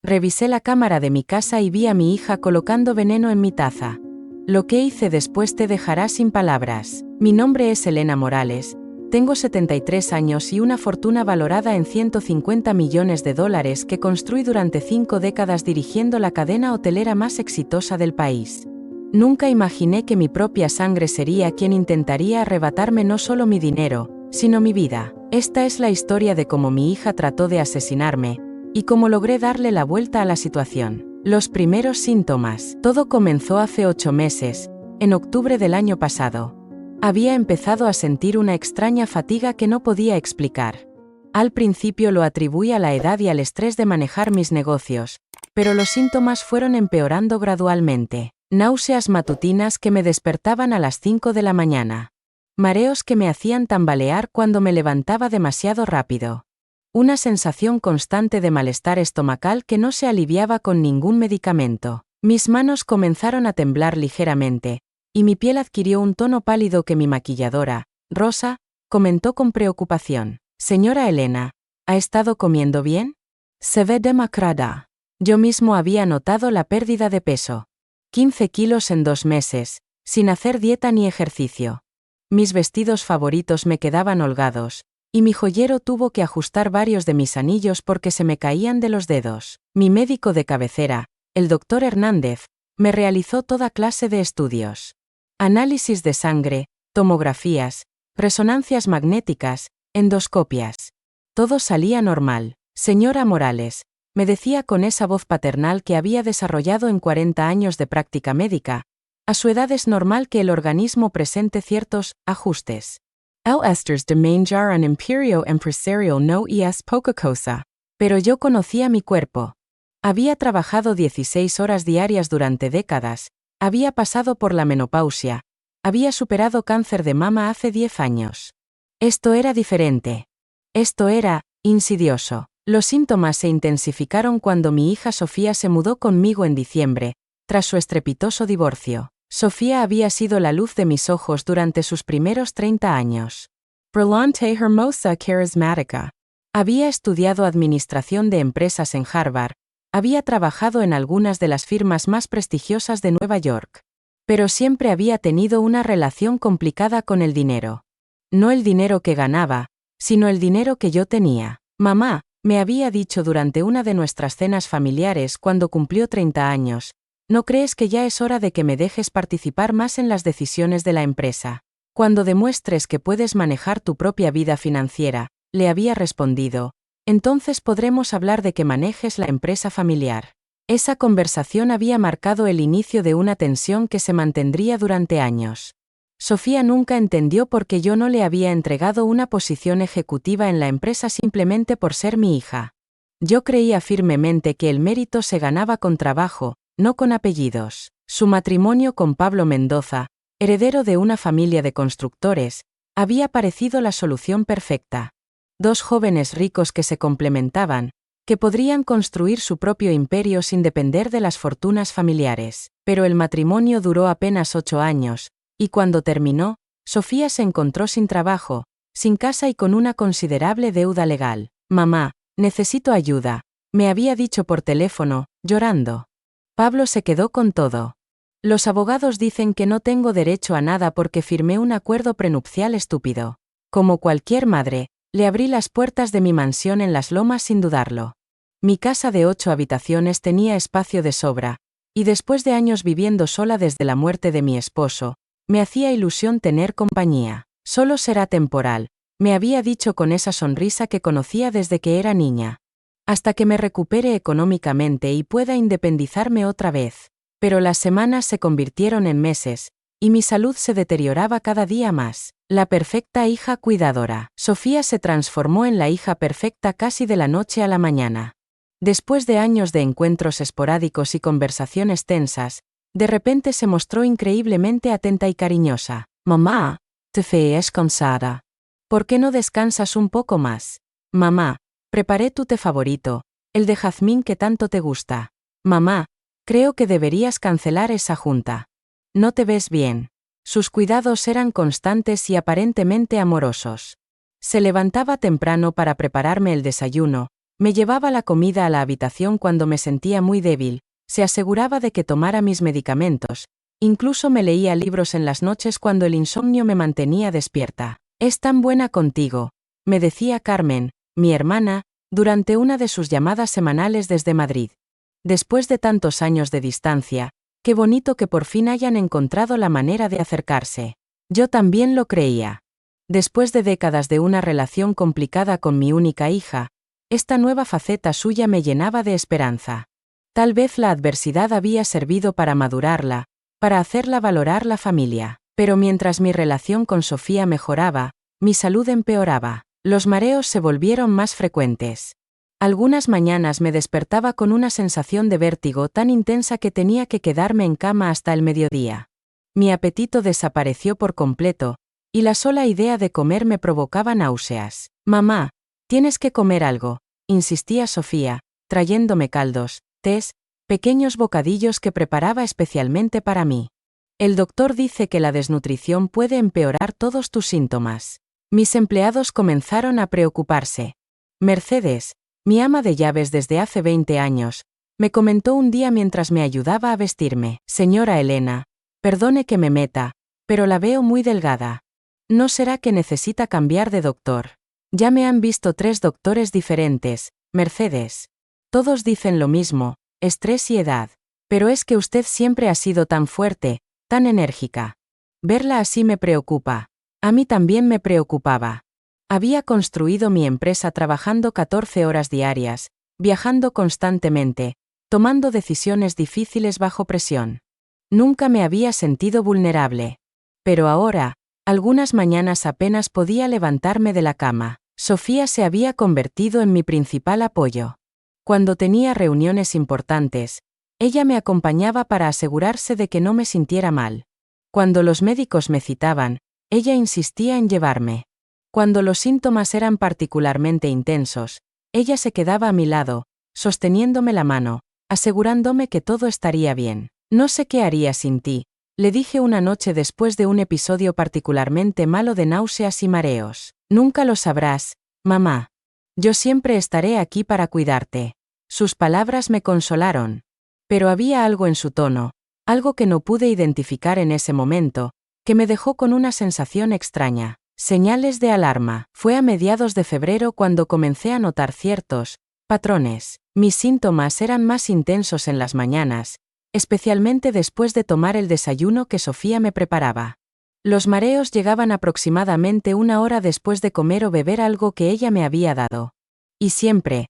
Revisé la cámara de mi casa y vi a mi hija colocando veneno en mi taza. Lo que hice después te dejará sin palabras. Mi nombre es Elena Morales. Tengo 73 años y una fortuna valorada en $150 millones que construí durante 5 décadas dirigiendo la cadena hotelera más exitosa del país. Nunca imaginé que mi propia sangre sería quien intentaría arrebatarme no solo mi dinero, sino mi vida. Esta es la historia de cómo mi hija trató de asesinarme, y cómo logré darle la vuelta a la situación. Los primeros síntomas. Todo comenzó hace 8 meses, en octubre del año pasado. Había empezado a sentir una extraña fatiga que no podía explicar. Al principio lo atribuí a la edad y al estrés de manejar mis negocios, pero los síntomas fueron empeorando gradualmente. Náuseas matutinas que me despertaban a las 5 de la mañana. Mareos que me hacían tambalear cuando me levantaba demasiado rápido. Una sensación constante de malestar estomacal que no se aliviaba con ningún medicamento. Mis manos comenzaron a temblar ligeramente, y mi piel adquirió un tono pálido que mi maquilladora, Rosa, comentó con preocupación. Señora Elena, ¿ha estado comiendo bien? Se ve demacrada. Yo mismo había notado la pérdida de peso. 15 kilos en 2 meses, sin hacer dieta ni ejercicio. Mis vestidos favoritos me quedaban holgados, y mi joyero tuvo que ajustar varios de mis anillos porque se me caían de los dedos. Mi médico de cabecera, el doctor Hernández, me realizó toda clase de estudios. Análisis de sangre, tomografías, resonancias magnéticas, endoscopias. Todo salía normal. Señora Morales, me decía con esa voz paternal que había desarrollado en 40 años de práctica médica, a su edad es normal que el organismo presente ciertos ajustes. El esters de manjar an imperio empresarial no es poca cosa. Pero yo conocía mi cuerpo. Había trabajado 16 horas diarias durante décadas, había pasado por la menopausia, había superado cáncer de mama hace 10 años. Esto era diferente. Esto era insidioso. Los síntomas se intensificaron cuando mi hija Sofía se mudó conmigo en diciembre, tras su estrepitoso divorcio. Sofía había sido la luz de mis ojos durante sus primeros 30 años. Brillante hermosa carismática. Había estudiado administración de empresas en Harvard, había trabajado en algunas de las firmas más prestigiosas de Nueva York. Pero siempre había tenido una relación complicada con el dinero. No el dinero que ganaba, sino el dinero que yo tenía. Mamá, me había dicho durante una de nuestras cenas familiares cuando cumplió 30 años, ¿no crees que ya es hora de que me dejes participar más en las decisiones de la empresa? Cuando demuestres que puedes manejar tu propia vida financiera, le había respondido, entonces podremos hablar de que manejes la empresa familiar. Esa conversación había marcado el inicio de una tensión que se mantendría durante años. Sofía nunca entendió por qué yo no le había entregado una posición ejecutiva en la empresa simplemente por ser mi hija. Yo creía firmemente que el mérito se ganaba con trabajo, no con apellidos. Su matrimonio con Pablo Mendoza, heredero de una familia de constructores, había parecido la solución perfecta. 2 jóvenes ricos que se complementaban, que podrían construir su propio imperio sin depender de las fortunas familiares. Pero el matrimonio duró apenas 8 años, y cuando terminó, Sofía se encontró sin trabajo, sin casa y con una considerable deuda legal. Mamá, necesito ayuda, me había dicho por teléfono, llorando. Pablo se quedó con todo. Los abogados dicen que no tengo derecho a nada porque firmé un acuerdo prenupcial estúpido. Como cualquier madre, le abrí las puertas de mi mansión en Las Lomas sin dudarlo. Mi casa de 8 habitaciones tenía espacio de sobra, y después de años viviendo sola desde la muerte de mi esposo, me hacía ilusión tener compañía. Solo será temporal, me había dicho con esa sonrisa que conocía desde que era niña. Hasta que me recupere económicamente y pueda independizarme otra vez. Pero las semanas se convirtieron en meses, y mi salud se deterioraba cada día más. La perfecta hija cuidadora. Sofía se transformó en la hija perfecta casi de la noche a la mañana. Después de años de encuentros esporádicos y conversaciones tensas, de repente se mostró increíblemente atenta y cariñosa. Mamá, te ves cansada. ¿Por qué no descansas un poco más? Mamá, preparé tu té favorito, el de jazmín que tanto te gusta. Mamá, creo que deberías cancelar esa junta. No te ves bien. Sus cuidados eran constantes y aparentemente amorosos. Se levantaba temprano para prepararme el desayuno, Me llevaba la comida a la habitación cuando me sentía muy débil, se aseguraba de que tomara mis medicamentos, incluso me leía libros en las noches cuando el insomnio me mantenía despierta. «Es tan buena contigo», me decía Carmen, mi hermana, durante una de sus llamadas semanales desde Madrid. Después de tantos años de distancia, qué bonito que por fin hayan encontrado la manera de acercarse. Yo también lo creía. Después de décadas de una relación complicada con mi única hija, esta nueva faceta suya me llenaba de esperanza. Tal vez la adversidad había servido para madurarla, para hacerla valorar la familia. Pero mientras mi relación con Sofía mejoraba, mi salud empeoraba. Los mareos se volvieron más frecuentes. Algunas mañanas me despertaba con una sensación de vértigo tan intensa que tenía que quedarme en cama hasta el mediodía. Mi apetito desapareció por completo, y la sola idea de comer me provocaba náuseas. «Mamá, tienes que comer algo», insistía Sofía, trayéndome caldos, tés, pequeños bocadillos que preparaba especialmente para mí. «El doctor dice que la desnutrición puede empeorar todos tus síntomas». Mis empleados comenzaron a preocuparse. Mercedes, mi ama de llaves desde hace 20 años, me comentó un día mientras me ayudaba a vestirme: «Señora Elena, perdone que me meta, pero la veo muy delgada. ¿No será que necesita cambiar de doctor? Ya me han visto 3 doctores diferentes, Mercedes. Todos dicen lo mismo, estrés y edad. Pero es que usted siempre ha sido tan fuerte, tan enérgica. Verla así me preocupa». A mí también me preocupaba. Había construido mi empresa trabajando 14 horas diarias, viajando constantemente, tomando decisiones difíciles bajo presión. Nunca me había sentido vulnerable. Pero ahora, algunas mañanas apenas podía levantarme de la cama. Sofía se había convertido en mi principal apoyo. Cuando tenía reuniones importantes, ella me acompañaba para asegurarse de que no me sintiera mal. Cuando los médicos me citaban, ella insistía en llevarme. Cuando los síntomas eran particularmente intensos, ella se quedaba a mi lado, sosteniéndome la mano, asegurándome que todo estaría bien. «No sé qué haría sin ti», le dije una noche después de un episodio particularmente malo de náuseas y mareos. «Nunca lo sabrás, mamá. Yo siempre estaré aquí para cuidarte». Sus palabras me consolaron. Pero había algo en su tono, algo que no pude identificar en ese momento, que me dejó con una sensación extraña. Señales de alarma. Fue a mediados de febrero cuando comencé a notar ciertos patrones. Mis síntomas eran más intensos en las mañanas, especialmente después de tomar el desayuno que Sofía me preparaba. Los mareos llegaban aproximadamente 1 hora después de comer o beber algo que ella me había dado. Y siempre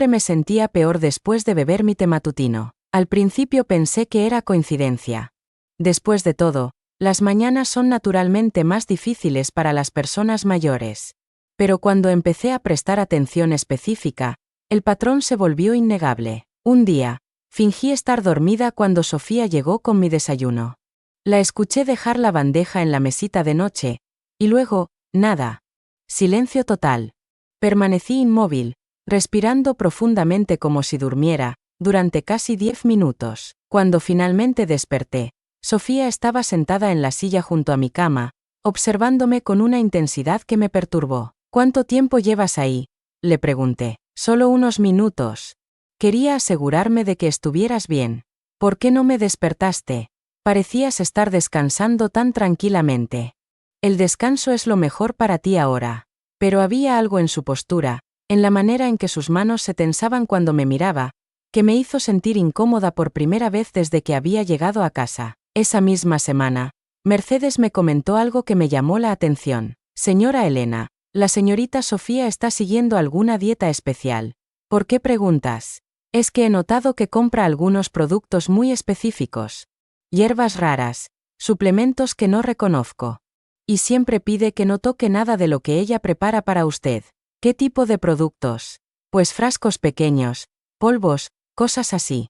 me sentía peor después de beber mi té matutino. Al principio pensé que era coincidencia. Después de todo, las mañanas son naturalmente más difíciles para las personas mayores. Pero cuando empecé a prestar atención específica, el patrón se volvió innegable. Un día, fingí estar dormida cuando Sofía llegó con mi desayuno. La escuché dejar la bandeja en la mesita de noche, y luego, nada. Silencio total. Permanecí inmóvil, respirando profundamente como si durmiera, durante casi 10 minutos. Cuando finalmente desperté, Sofía estaba sentada en la silla junto a mi cama, observándome con una intensidad que me perturbó. «¿Cuánto tiempo llevas ahí?», le pregunté. «Solo unos minutos. Quería asegurarme de que estuvieras bien. ¿Por qué no me despertaste? Parecías estar descansando tan tranquilamente». «El descanso es lo mejor para ti ahora». Pero había algo en su postura, en la manera en que sus manos se tensaban cuando me miraba, que me hizo sentir incómoda por primera vez desde que había llegado a casa. Esa misma semana, Mercedes me comentó algo que me llamó la atención. «Señora Elena, la señorita Sofía está siguiendo alguna dieta especial». «¿Por qué preguntas?». «Es que he notado que compra algunos productos muy específicos. Hierbas raras, suplementos que no reconozco. Y siempre pide que no toque nada de lo que ella prepara para usted». «¿Qué tipo de productos?». «Pues frascos pequeños, polvos, cosas así.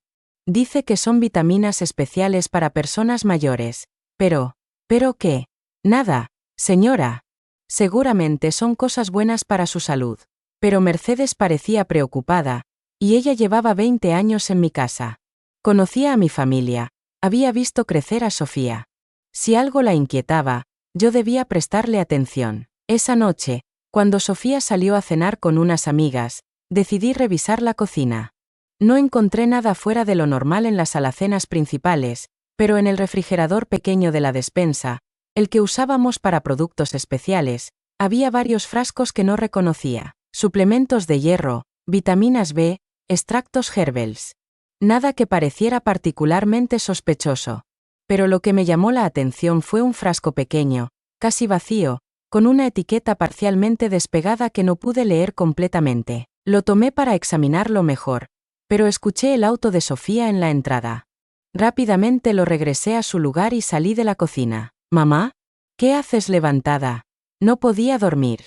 Dice que son vitaminas especiales para personas mayores. ¿Pero qué?». «Nada, señora. Seguramente son cosas buenas para su salud». Pero Mercedes parecía preocupada, y ella llevaba 20 años en mi casa. Conocía a mi familia, había visto crecer a Sofía. Si algo la inquietaba, yo debía prestarle atención. Esa noche, cuando Sofía salió a cenar con unas amigas, Decidí revisar la cocina. No encontré nada fuera de lo normal en las alacenas principales, pero en el refrigerador pequeño de la despensa, el que usábamos para productos especiales, había varios frascos que no reconocía. Suplementos de hierro, vitaminas B, extractos herbals. Nada que pareciera particularmente sospechoso. Pero lo que me llamó la atención fue un frasco pequeño, casi vacío, con una etiqueta parcialmente despegada que no pude leer completamente. Lo tomé para examinarlo mejor, pero escuché el auto de Sofía en la entrada. Rápidamente lo regresé a su lugar y salí de la cocina. «Mamá, ¿qué haces levantada?» No podía dormir.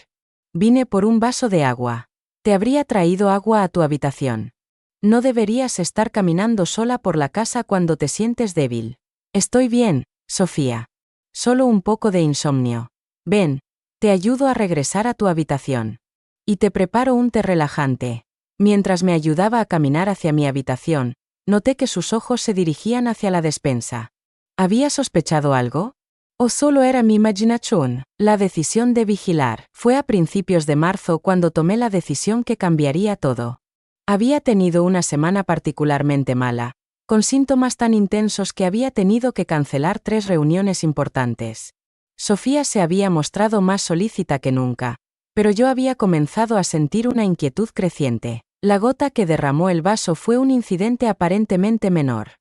«Vine por un vaso de agua. Te habría traído agua a tu habitación. No deberías estar caminando sola por la casa cuando te sientes débil». «Estoy bien, Sofía. Solo un poco de insomnio. Ven, te ayudo a regresar a tu habitación. Y te preparo un té relajante». Mientras me ayudaba a caminar hacia mi habitación, noté que sus ojos se dirigían hacia la despensa. ¿Había sospechado algo? ¿O solo era mi imaginación? La decisión de vigilar fue a principios de marzo cuando tomé la decisión que cambiaría todo. Había tenido una semana particularmente mala, con síntomas tan intensos que había tenido que cancelar 3 reuniones importantes. Sofía se había mostrado más solícita que nunca, pero yo había comenzado a sentir una inquietud creciente. La gota que derramó el vaso fue un incidente aparentemente menor.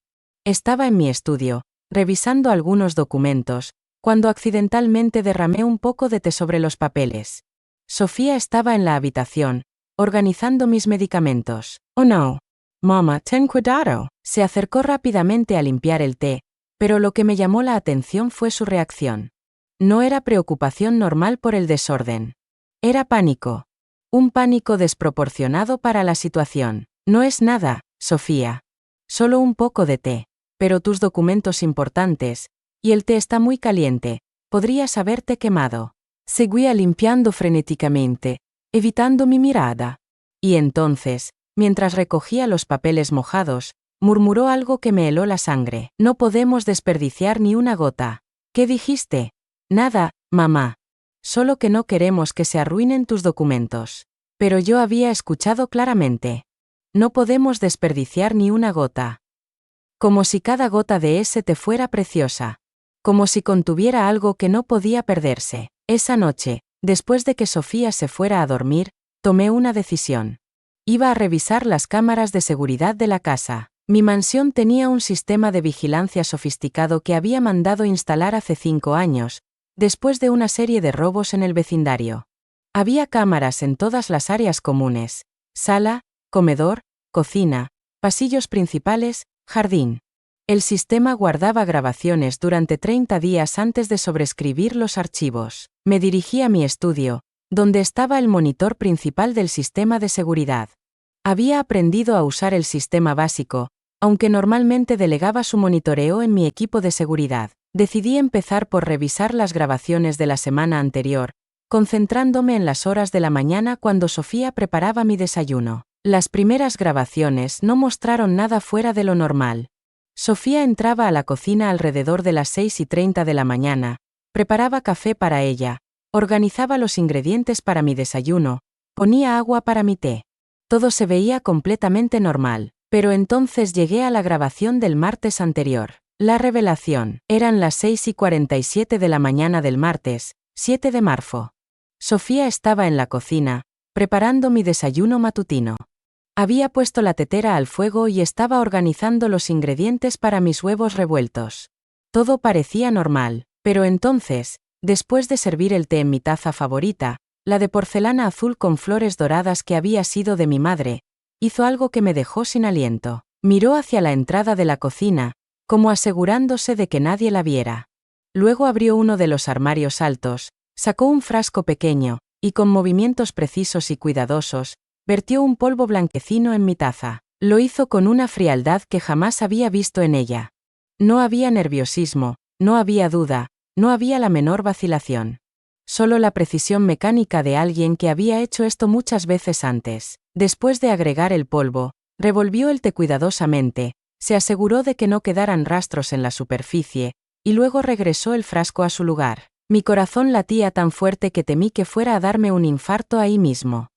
Estaba en mi estudio, revisando algunos documentos, cuando accidentalmente derramé un poco de té sobre los papeles. Sofía estaba en la habitación, organizando mis medicamentos. «Oh no. Mamá, ten cuidado». Se acercó rápidamente a limpiar el té, pero lo que me llamó la atención fue su reacción. No era preocupación normal por el desorden. Era pánico. Un pánico desproporcionado para la situación. «No es nada, Sofía. Solo un poco de té. Pero tus documentos importantes, y el té está muy caliente, podrías haberte quemado». Seguía limpiando frenéticamente, evitando mi mirada. Y entonces, mientras recogía los papeles mojados, murmuró algo que me heló la sangre. «No podemos desperdiciar ni una gota». «¿Qué dijiste?» «Nada, mamá. Solo que no queremos que se arruinen tus documentos». Pero yo había escuchado claramente. «No podemos desperdiciar ni una gota». Como si cada gota de ese té fuera preciosa. Como si contuviera algo que no podía perderse. Esa noche, después de que Sofía se fuera a dormir, tomé una decisión. Iba a revisar las cámaras de seguridad de la casa. Mi mansión tenía un sistema de vigilancia sofisticado que había mandado instalar hace 5 años, después de una serie de robos en el vecindario. Había cámaras en todas las áreas comunes: sala, comedor, cocina, pasillos principales, jardín. El sistema guardaba grabaciones durante 30 días antes de sobrescribir los archivos. Me dirigí a mi estudio, donde estaba el monitor principal del sistema de seguridad. Había aprendido a usar el sistema básico, aunque normalmente delegaba su monitoreo en mi equipo de seguridad. Decidí empezar por revisar las grabaciones de la semana anterior, concentrándome en las horas de la mañana cuando Sofía preparaba mi desayuno. Las primeras grabaciones no mostraron nada fuera de lo normal. Sofía entraba a la cocina alrededor de las 6:30 de la mañana, preparaba café para ella, organizaba los ingredientes para mi desayuno, ponía agua para mi té. Todo se veía completamente normal, pero entonces llegué a la grabación del martes anterior. La revelación. Eran las 6:47 de la mañana del martes, 7 de marzo. Sofía estaba en la cocina, preparando mi desayuno matutino. Había puesto la tetera al fuego y estaba organizando los ingredientes para mis huevos revueltos. Todo parecía normal, pero entonces, después de servir el té en mi taza favorita, la de porcelana azul con flores doradas que había sido de mi madre, hizo algo que me dejó sin aliento. Miró hacia la entrada de la cocina, como asegurándose de que nadie la viera. Luego abrió uno de los armarios altos, sacó un frasco pequeño, y con movimientos precisos y cuidadosos, vertió un polvo blanquecino en mi taza. Lo hizo con una frialdad que jamás había visto en ella. No había nerviosismo, no había duda, no había la menor vacilación. Solo la precisión mecánica de alguien que había hecho esto muchas veces antes. Después de agregar el polvo, revolvió el té cuidadosamente, se aseguró de que no quedaran rastros en la superficie, y luego regresó el frasco a su lugar. Mi corazón latía tan fuerte que temí que fuera a darme un infarto ahí mismo.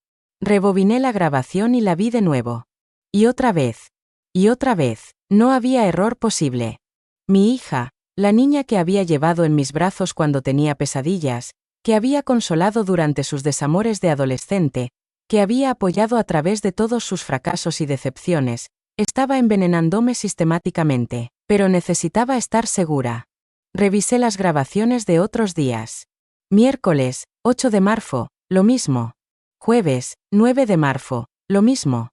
Rebobiné la grabación y la vi de nuevo. Y otra vez. Y otra vez. No había error posible. Mi hija, la niña que había llevado en mis brazos cuando tenía pesadillas, que había consolado durante sus desamores de adolescente, que había apoyado a través de todos sus fracasos y decepciones, estaba envenenándome sistemáticamente, pero necesitaba estar segura. Revisé las grabaciones de otros días. Miércoles, 8 de marzo, lo mismo. Jueves, 9 de marzo, lo mismo.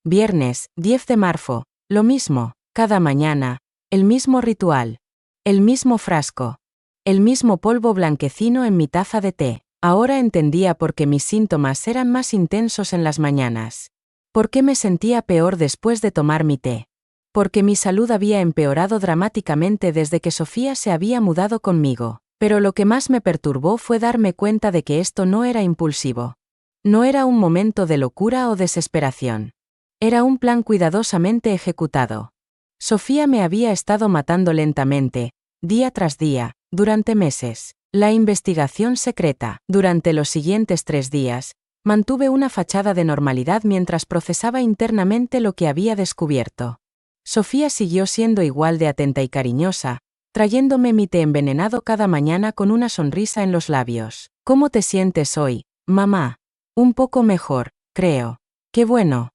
Viernes, 10 de marzo, lo mismo. Cada mañana, el mismo ritual. El mismo frasco. El mismo polvo blanquecino en mi taza de té. Ahora entendía por qué mis síntomas eran más intensos en las mañanas. ¿Por qué me sentía peor después de tomar mi té? Porque mi salud había empeorado dramáticamente desde que Sofía se había mudado conmigo. Pero lo que más me perturbó fue darme cuenta de que esto no era impulsivo. No era un momento de locura o desesperación. Era un plan cuidadosamente ejecutado. Sofía me había estado matando lentamente, día tras día, durante meses. La investigación secreta. Durante los siguientes 3 días, mantuve una fachada de normalidad mientras procesaba internamente lo que había descubierto. Sofía siguió siendo igual de atenta y cariñosa, trayéndome mi té envenenado cada mañana con una sonrisa en los labios. ¿Cómo te sientes hoy, mamá? Un poco mejor, creo. Qué bueno.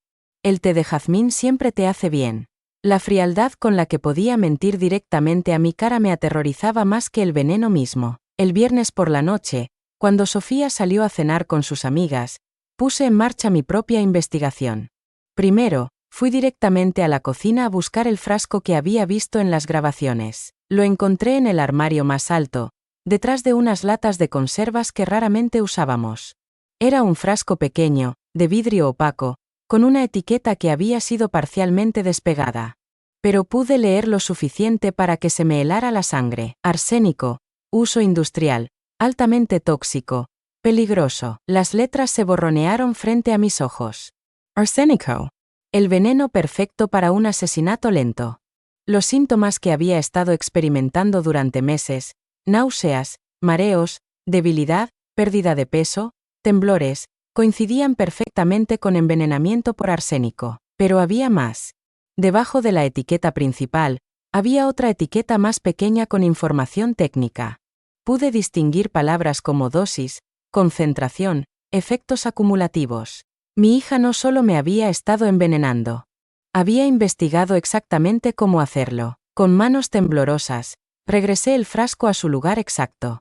El té de jazmín siempre te hace bien. La frialdad con la que podía mentir directamente a mi cara me aterrorizaba más que el veneno mismo. El viernes por la noche, cuando Sofía salió a cenar con sus amigas, puse en marcha mi propia investigación. Primero, fui directamente a la cocina a buscar el frasco que había visto en las grabaciones. Lo encontré en el armario más alto, detrás de unas latas de conservas que raramente usábamos. Era un frasco pequeño, de vidrio opaco, con una etiqueta que había sido parcialmente despegada. Pero pude leer lo suficiente para que se me helara la sangre. Arsénico, uso industrial, altamente tóxico, peligroso. Las letras se borronearon frente a mis ojos. Arsénico. El veneno perfecto para un asesinato lento. Los síntomas que había estado experimentando durante meses, náuseas, mareos, debilidad, pérdida de peso, temblores, coincidían perfectamente con envenenamiento por arsénico. Pero había más. Debajo de la etiqueta principal, había otra etiqueta más pequeña con información técnica. Pude distinguir palabras como dosis, concentración, efectos acumulativos. Mi hija no solo me había estado envenenando. Había investigado exactamente cómo hacerlo. Con manos temblorosas, regresé el frasco a su lugar exacto.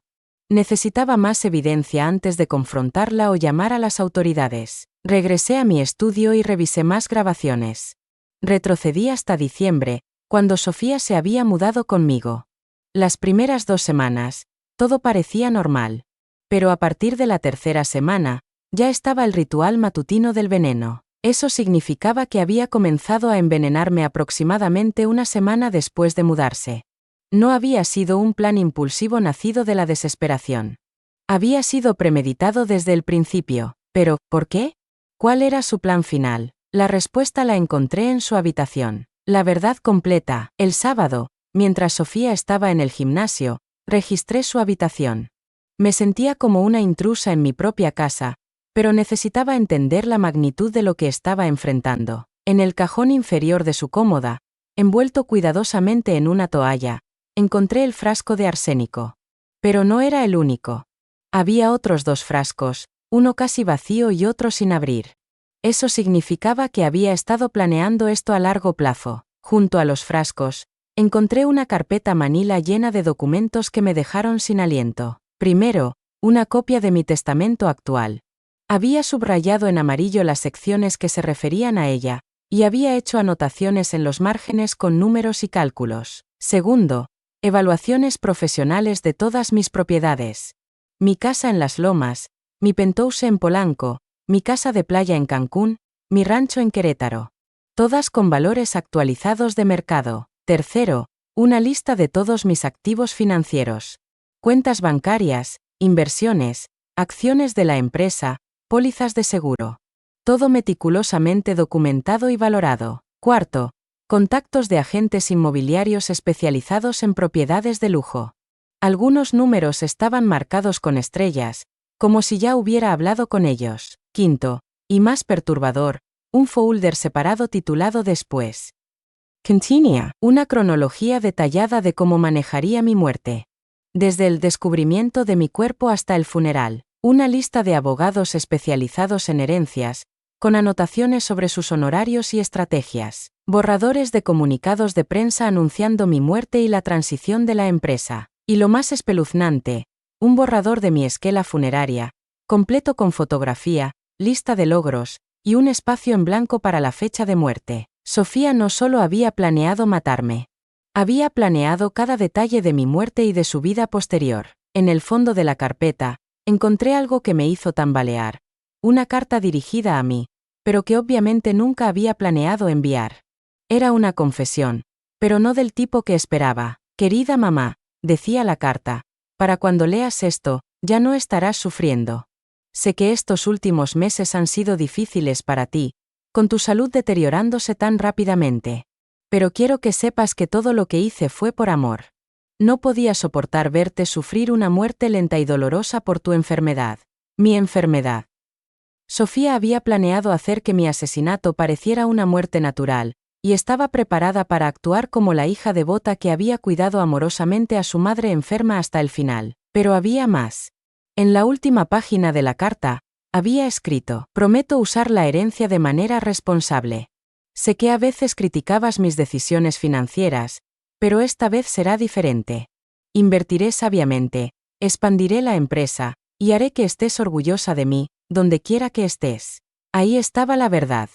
Necesitaba más evidencia antes de confrontarla o llamar a las autoridades. Regresé a mi estudio y revisé más grabaciones. Retrocedí hasta diciembre, cuando Sofía se había mudado conmigo. Las primeras 2 semanas, todo parecía normal. Pero a partir de la tercera semana, ya estaba el ritual matutino del veneno. Eso significaba que había comenzado a envenenarme aproximadamente una semana después de mudarse. No había sido un plan impulsivo nacido de la desesperación. Había sido premeditado desde el principio. Pero, ¿por qué? ¿Cuál era su plan final? La respuesta la encontré en su habitación. La verdad completa. El sábado, mientras Sofía estaba en el gimnasio, registré su habitación. Me sentía como una intrusa en mi propia casa, pero necesitaba entender la magnitud de lo que estaba enfrentando. En el cajón inferior de su cómoda, envuelto cuidadosamente en una toalla, encontré el frasco de arsénico. Pero no era el único. Había otros 2 frascos, uno casi vacío y otro sin abrir. Eso significaba que había estado planeando esto a largo plazo. Junto a los frascos, encontré una carpeta manila llena de documentos que me dejaron sin aliento. Primero, una copia de mi testamento actual. Había subrayado en amarillo las secciones que se referían a ella, y había hecho anotaciones en los márgenes con números y cálculos. Segundo, evaluaciones profesionales de todas mis propiedades. Mi casa en Las Lomas, mi penthouse en Polanco, mi casa de playa en Cancún, mi rancho en Querétaro. Todas con valores actualizados de mercado. Tercero, una lista de todos mis activos financieros. Cuentas bancarias, inversiones, acciones de la empresa, pólizas de seguro. Todo meticulosamente documentado y valorado. Cuarto, contactos de agentes inmobiliarios especializados en propiedades de lujo. Algunos números estaban marcados con estrellas, como si ya hubiera hablado con ellos. Quinto, Y más perturbador, un folder separado titulado Después. Continua, una cronología detallada de cómo manejaría mi muerte. Desde el descubrimiento de mi cuerpo hasta el funeral. Una lista de abogados especializados en herencias, con anotaciones sobre sus honorarios y estrategias. Borradores de comunicados de prensa anunciando mi muerte y la transición de la empresa. Y lo más espeluznante, un borrador de mi esquela funeraria, completo con fotografía, lista de logros, y un espacio en blanco para la fecha de muerte. Sofía no solo había planeado matarme. Había planeado cada detalle de mi muerte y de su vida posterior. En el fondo de la carpeta, encontré algo que me hizo tambalear. Una carta dirigida a mí, pero que obviamente nunca había planeado enviar. Era una confesión, pero no del tipo que esperaba. Querida mamá, decía la carta, para cuando leas esto, ya no estarás sufriendo. Sé que estos últimos meses han sido difíciles para ti, con tu salud deteriorándose tan rápidamente. Pero quiero que sepas que todo lo que hice fue por amor. No podía soportar verte sufrir una muerte lenta y dolorosa por tu enfermedad. Mi enfermedad. Sofía había planeado hacer que mi asesinato pareciera una muerte natural, y estaba preparada para actuar como la hija devota que había cuidado amorosamente a su madre enferma hasta el final. Pero había más. En la última página de la carta, había escrito: prometo usar la herencia de manera responsable. Sé que a veces criticabas mis decisiones financieras, pero esta vez será diferente. Invertiré sabiamente, expandiré la empresa, y haré que estés orgullosa de mí, donde quiera que estés. Ahí estaba la verdad.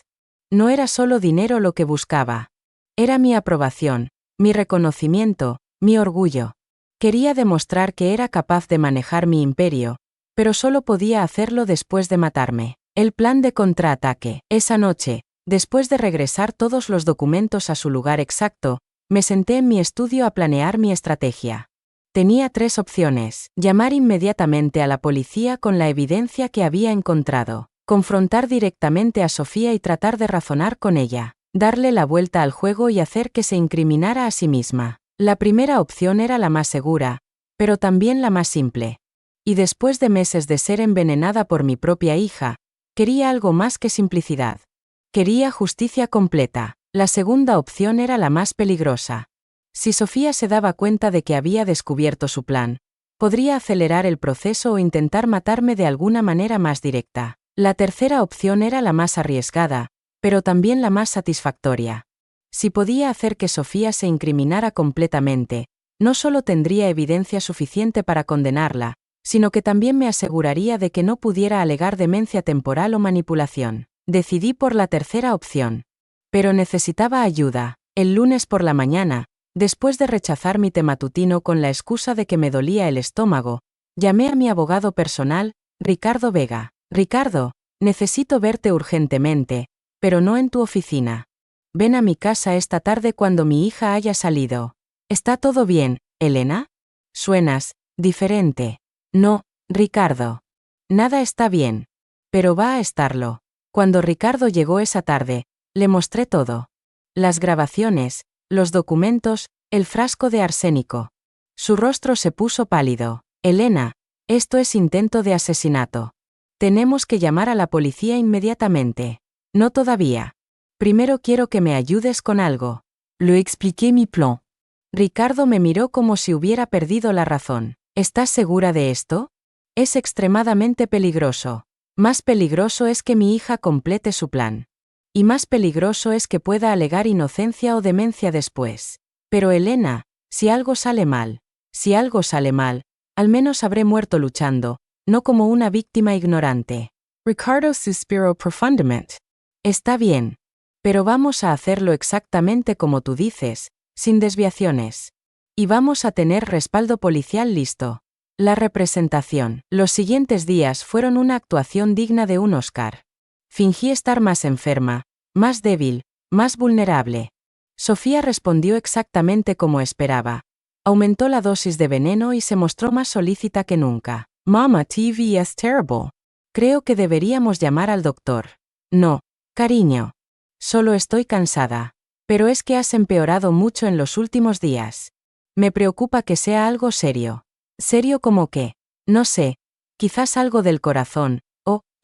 No era solo dinero lo que buscaba. Era mi aprobación, mi reconocimiento, mi orgullo. Quería demostrar que era capaz de manejar mi imperio, pero solo podía hacerlo después de matarme. El plan de contraataque. Esa noche, después de regresar todos los documentos a su lugar exacto, me senté en mi estudio a planear mi estrategia. Tenía 3 opciones: llamar inmediatamente a la policía con la evidencia que había encontrado, confrontar directamente a Sofía y tratar de razonar con ella, darle la vuelta al juego y hacer que se incriminara a sí misma. La primera opción era la más segura, pero también la más simple. Y después de meses de ser envenenada por mi propia hija, quería algo más que simplicidad. Quería justicia completa. La segunda opción era la más peligrosa. Si Sofía se daba cuenta de que había descubierto su plan, podría acelerar el proceso o intentar matarme de alguna manera más directa. La tercera opción era la más arriesgada, pero también la más satisfactoria. Si podía hacer que Sofía se incriminara completamente, no solo tendría evidencia suficiente para condenarla, sino que también me aseguraría de que no pudiera alegar demencia temporal o manipulación. Decidí por la tercera opción. Pero necesitaba ayuda. El lunes por la mañana, después de rechazar mi té matutino con la excusa de que me dolía el estómago, llamé a mi abogado personal, Ricardo Vega. Ricardo, necesito verte urgentemente, pero no en tu oficina. Ven a mi casa esta tarde cuando mi hija haya salido. ¿Está todo bien, Elena? Suenas diferente. No, Ricardo. Nada está bien. Pero va a estarlo. Cuando Ricardo llegó esa tarde, le mostré todo. Las grabaciones, los documentos, el frasco de arsénico. Su rostro se puso pálido. Elena, esto es intento de asesinato. Tenemos que llamar a la policía inmediatamente. No todavía. Primero quiero que me ayudes con algo. Le expliqué mi plan. Ricardo me miró como si hubiera perdido la razón. ¿Estás segura de esto? Es extremadamente peligroso. Más peligroso es que mi hija complete su plan. Y más peligroso es que pueda alegar inocencia o demencia después. Pero Elena, si algo sale mal, al menos habré muerto luchando, no como una víctima ignorante. Ricardo suspiró profundamente. Está bien. Pero vamos a hacerlo exactamente como tú dices, sin desviaciones. Y vamos a tener respaldo policial listo. La representación. Los siguientes días fueron una actuación digna de un Oscar. Fingí estar más enferma, más débil, más vulnerable. Sofía respondió exactamente como esperaba. Aumentó la dosis de veneno y se mostró más solícita que nunca. Mama, TV is terrible. Creo que deberíamos llamar al doctor. No, cariño. Solo estoy cansada. Pero es que has empeorado mucho en los últimos días. Me preocupa que sea algo serio. ¿Serio como qué? No sé. Quizás algo del corazón,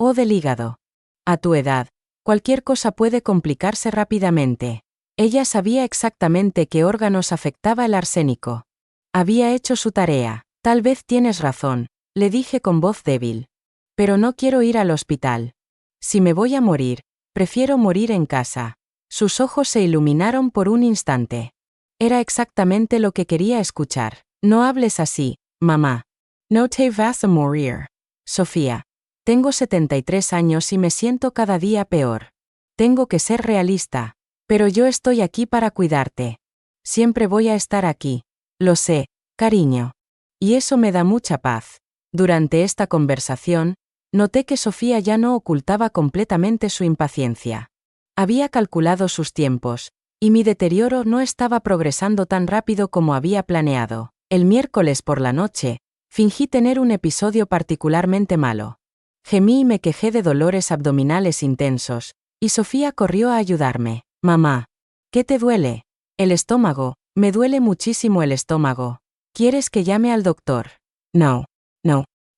o del hígado. A tu edad, cualquier cosa puede complicarse rápidamente. Ella sabía exactamente qué órganos afectaba el arsénico. Había hecho su tarea. Tal vez tienes razón, le dije con voz débil. Pero no quiero ir al hospital. Si me voy a morir, prefiero morir en casa. Sus ojos se iluminaron por un instante. Era exactamente lo que quería escuchar. No hables así, mamá. No te vas a morir. Sofía. Tengo 73 años y me siento cada día peor. Tengo que ser realista. Pero yo estoy aquí para cuidarte. Siempre voy a estar aquí. Lo sé, cariño. Y eso me da mucha paz. Durante esta conversación, noté que Sofía ya no ocultaba completamente su impaciencia. Había calculado sus tiempos, y mi deterioro no estaba progresando tan rápido como había planeado. El miércoles por la noche, fingí tener un episodio particularmente malo. Gemí y me quejé de dolores abdominales intensos, y Sofía corrió a ayudarme. Mamá, ¿qué te duele? El estómago, me duele muchísimo el estómago. ¿Quieres que llame al doctor? No.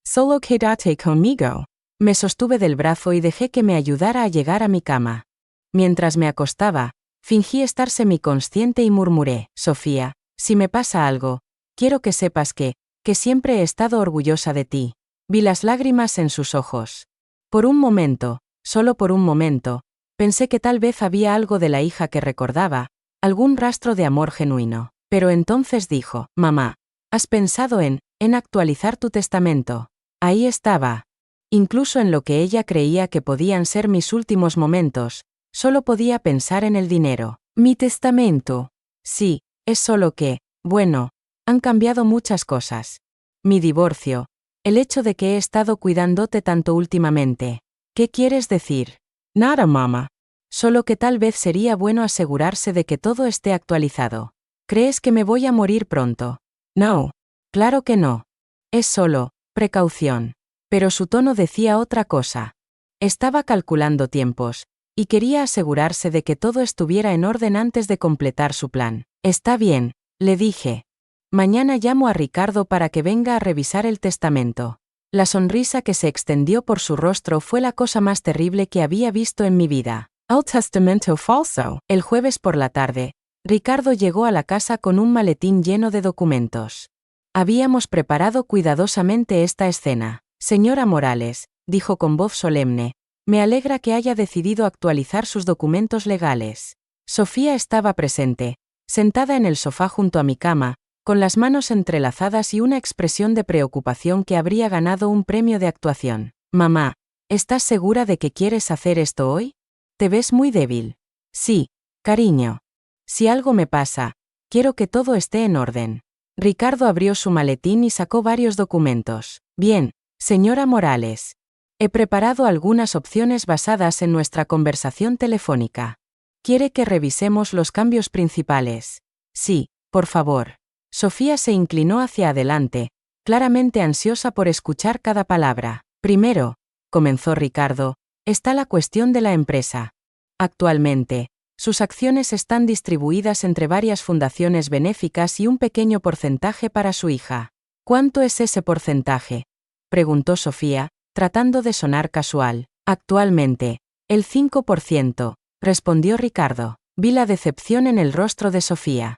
Solo quédate conmigo. Me sostuve del brazo y dejé que me ayudara a llegar a mi cama. Mientras me acostaba, fingí estar semiconsciente y murmuré: Sofía, si me pasa algo, quiero que sepas que siempre he estado orgullosa de ti. Vi las lágrimas en sus ojos. Por un momento, solo por un momento, pensé que tal vez había algo de la hija que recordaba, algún rastro de amor genuino. Pero entonces dijo: mamá, ¿has pensado en actualizar tu testamento? Ahí estaba. Incluso en lo que ella creía que podían ser mis últimos momentos, solo podía pensar en el dinero. ¿Mi testamento? Sí, es solo que, bueno, han cambiado muchas cosas. Mi divorcio, el hecho de que he estado cuidándote tanto últimamente. ¿Qué quieres decir? Nada, mamá. Solo que tal vez sería bueno asegurarse de que todo esté actualizado. ¿Crees que me voy a morir pronto? No. Claro que no. Es solo precaución. Pero su tono decía otra cosa. Estaba calculando tiempos, y quería asegurarse de que todo estuviera en orden antes de completar su plan. Está bien, le dije. Mañana llamo a Ricardo para que venga a revisar el testamento. La sonrisa que se extendió por su rostro fue la cosa más terrible que había visto en mi vida. El testamento falso. El jueves por la tarde, Ricardo llegó a la casa con un maletín lleno de documentos. Habíamos preparado cuidadosamente esta escena. Señora Morales, dijo con voz solemne, me alegra que haya decidido actualizar sus documentos legales. Sofía estaba presente, sentada en el sofá junto a mi cama, con las manos entrelazadas y una expresión de preocupación que habría ganado un premio de actuación. Mamá, ¿estás segura de que quieres hacer esto hoy? Te ves muy débil. Sí, cariño. Si algo me pasa, quiero que todo esté en orden. Ricardo abrió su maletín y sacó varios documentos. Bien, señora Morales. He preparado algunas opciones basadas en nuestra conversación telefónica. ¿Quiere que revisemos los cambios principales? Sí, por favor. Sofía se inclinó hacia adelante, claramente ansiosa por escuchar cada palabra. Primero, comenzó Ricardo, está la cuestión de la empresa. Actualmente, sus acciones están distribuidas entre varias fundaciones benéficas y un pequeño porcentaje para su hija. ¿Cuánto es ese porcentaje?, preguntó Sofía, tratando de sonar casual. Actualmente, el 5%, respondió Ricardo. Vi la decepción en el rostro de Sofía.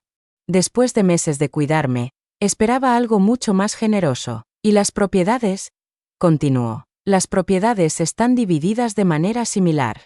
Después de meses de cuidarme, esperaba algo mucho más generoso. ¿Y las propiedades?, continuó. Las propiedades están divididas de manera similar.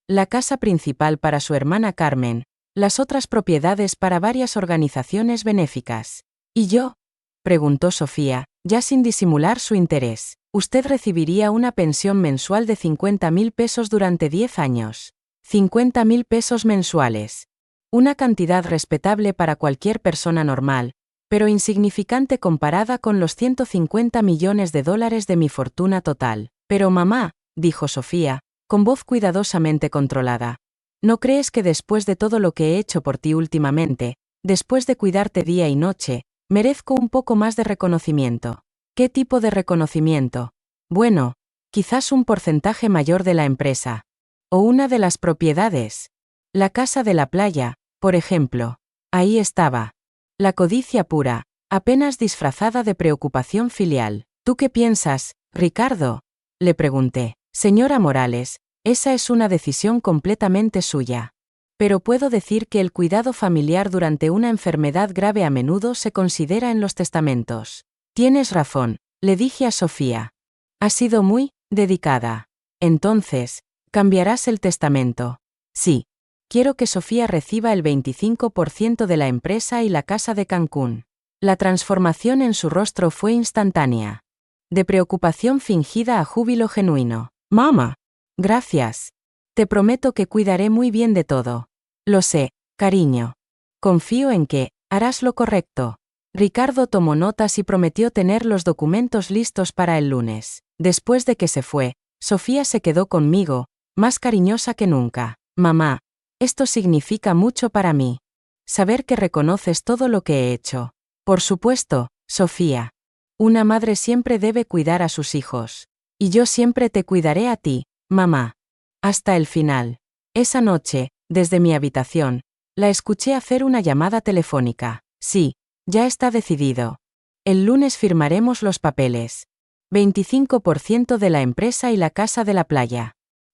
La casa principal para su hermana Carmen, las otras propiedades para varias organizaciones benéficas. ¿Y yo?, preguntó Sofía, ya sin disimular su interés. Usted recibiría una pensión mensual de 50.000 pesos durante 10 años. 50.000 pesos mensuales. Una cantidad respetable para cualquier persona normal, pero insignificante comparada con los 150 millones de dólares de mi fortuna total. Pero mamá, dijo Sofía, con voz cuidadosamente controlada, ¿no crees que después de todo lo que he hecho por ti últimamente, después de cuidarte día y noche, merezco un poco más de reconocimiento? ¿Qué tipo de reconocimiento? Bueno, quizás un porcentaje mayor de la empresa. O una de las propiedades. La casa de la playa, por ejemplo. Ahí estaba. La codicia pura, apenas disfrazada de preocupación filial. ¿Tú qué piensas, Ricardo?, le pregunté. Señora Morales, Esa es una decisión completamente suya. Pero puedo decir que el cuidado familiar durante una enfermedad grave a menudo se considera en los testamentos. Tienes razón, le dije a Sofía. Has sido muy dedicada. Entonces, ¿cambiarás el testamento? Sí. Quiero que Sofía reciba el 25% de la empresa y la casa de Cancún. La transformación en su rostro fue instantánea. De preocupación fingida a júbilo genuino. Mamá. Gracias. Te prometo que cuidaré muy bien de todo. Lo sé, cariño. Confío en que harás lo correcto. Ricardo tomó notas y prometió tener los documentos listos para el lunes. Después de que se fue, Sofía se quedó conmigo, más cariñosa que nunca. Mamá, esto significa mucho para mí. Saber que reconoces todo lo que he hecho. Por supuesto, Sofía. Una madre siempre debe cuidar a sus hijos. Y yo siempre te cuidaré a ti, mamá. Hasta el final. Esa noche, desde mi habitación, la escuché hacer una llamada telefónica. Sí, ya está decidido. El lunes firmaremos los papeles. 25% de la empresa y la casa de la playa.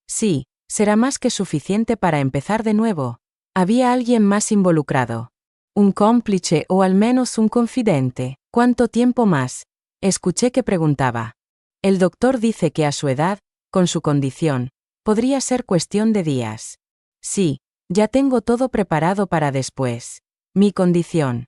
Sí, será más que suficiente para empezar de nuevo. Había alguien más involucrado. Un cómplice o al menos un confidente. ¿Cuánto tiempo más? Escuché que preguntaba. El doctor dice que a su edad, con su condición, podría ser cuestión de días. Sí, ya tengo todo preparado para después. Mi condición.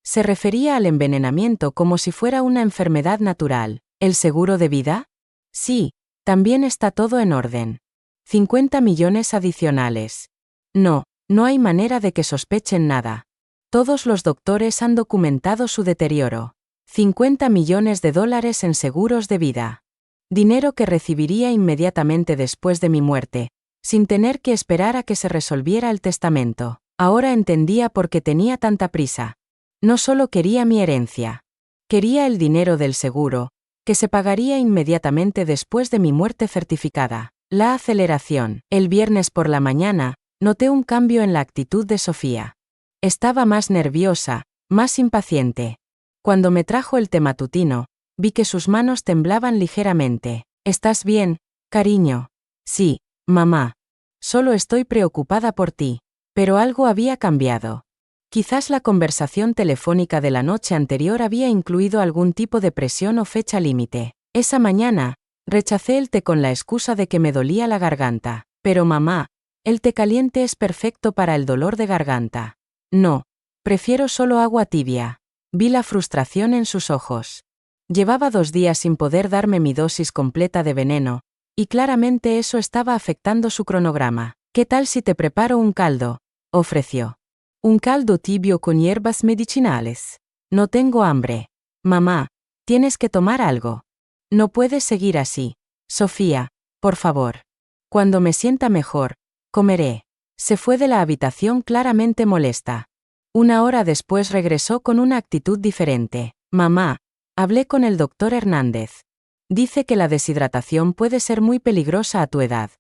Se refería al envenenamiento como si fuera una enfermedad natural. ¿El seguro de vida? Sí, también está todo en orden. 50 millones adicionales. No, no hay manera de que sospechen nada. Todos los doctores han documentado su deterioro. 50 millones de dólares en seguros de vida. Dinero que recibiría inmediatamente después de mi muerte, sin tener que esperar a que se resolviera el testamento. Ahora entendía por qué tenía tanta prisa. No solo quería mi herencia. Quería el dinero del seguro, que se pagaría inmediatamente después de mi muerte certificada. La aceleración. El viernes por la mañana, noté un cambio en la actitud de Sofía. Estaba más nerviosa, más impaciente. Cuando me trajo el té matutino, vi que sus manos temblaban ligeramente. ¿Estás bien, cariño? Sí, mamá. Solo estoy preocupada por ti. Pero algo había cambiado. Quizás la conversación telefónica de la noche anterior había incluido algún tipo de presión o fecha límite. Esa mañana, rechacé el té con la excusa de que me dolía la garganta. Pero mamá, el té caliente es perfecto para el dolor de garganta. No, prefiero solo agua tibia. Vi la frustración en sus ojos. Llevaba 2 días sin poder darme mi dosis completa de veneno, y claramente eso estaba afectando su cronograma. ¿Qué tal si te preparo un caldo?, ofreció. Un caldo tibio con hierbas medicinales. No tengo hambre. Mamá, tienes que tomar algo. No puedes seguir así. Sofía, por favor. Cuando me sienta mejor, comeré. Se fue de la habitación claramente molesta. 1 hora después regresó con una actitud diferente. Mamá, hablé con el doctor Hernández. Dice que la deshidratación puede ser muy peligrosa a tu edad.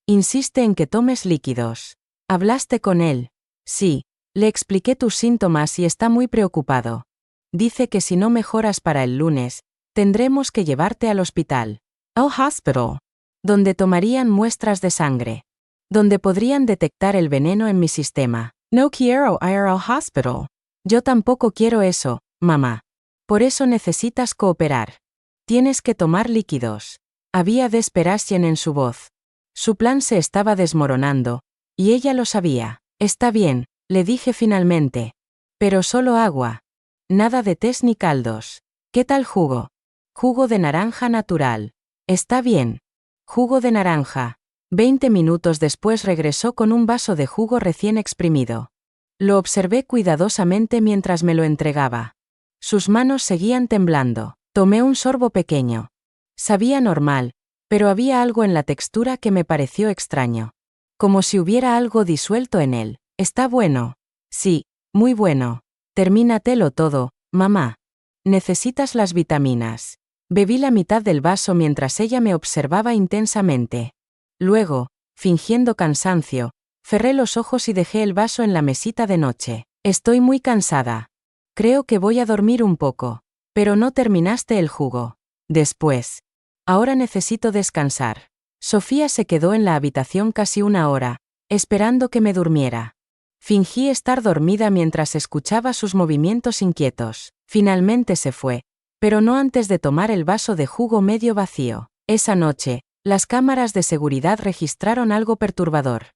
Insiste en que tomes líquidos. ¿Hablaste con él? Sí, le expliqué tus síntomas y está muy preocupado. Dice que si no mejoras para el lunes, tendremos que llevarte al hospital. Al hospital. Donde tomarían muestras de sangre. Donde podrían detectar el veneno en mi sistema. No quiero ir al hospital. Yo tampoco quiero eso, mamá. Por eso necesitas cooperar. Tienes que tomar líquidos. Había desesperación en su voz. Su plan se estaba desmoronando, y ella lo sabía. Está bien, le dije finalmente. Pero solo agua. Nada de tés ni caldos. ¿Qué tal jugo? Jugo de naranja natural. Está bien. Jugo de naranja. 20 minutos después regresó con un vaso de jugo recién exprimido. Lo observé cuidadosamente mientras me lo entregaba. Sus manos seguían temblando. Tomé un sorbo pequeño. Sabía normal, pero había algo en la textura que me pareció extraño. Como si hubiera algo disuelto en él. ¿Está bueno? Sí, muy bueno. Termínatelo todo, mamá. Necesitas las vitaminas. Bebí la mitad del vaso mientras ella me observaba intensamente. Luego, fingiendo cansancio, cerré los ojos y dejé el vaso en la mesita de noche. Estoy muy cansada. Creo que voy a dormir un poco. Pero no terminaste el jugo. Después. Ahora necesito descansar. Sofía se quedó en la habitación casi una hora, esperando que me durmiera. Fingí estar dormida mientras escuchaba sus movimientos inquietos. Finalmente se fue, pero no antes de tomar el vaso de jugo medio vacío. Esa noche, las cámaras de seguridad registraron algo perturbador.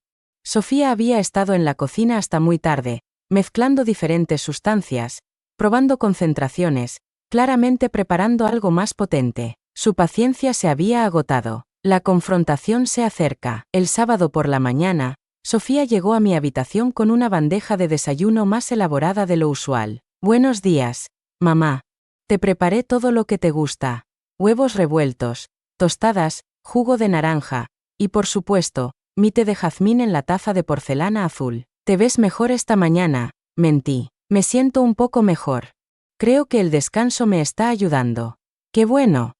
Sofía había estado en la cocina hasta muy tarde, mezclando diferentes sustancias, probando concentraciones, claramente preparando algo más potente. Su paciencia se había agotado. La confrontación se acerca. El sábado por la mañana, Sofía llegó a mi habitación con una bandeja de desayuno más elaborada de lo usual. Buenos días, mamá. Te preparé todo lo que te gusta. Huevos revueltos, tostadas, jugo de naranja, y por supuesto, mi té de jazmín en la taza de porcelana azul. Te ves mejor esta mañana, mentí. Me siento un poco mejor. Creo que el descanso me está ayudando. ¡Qué bueno!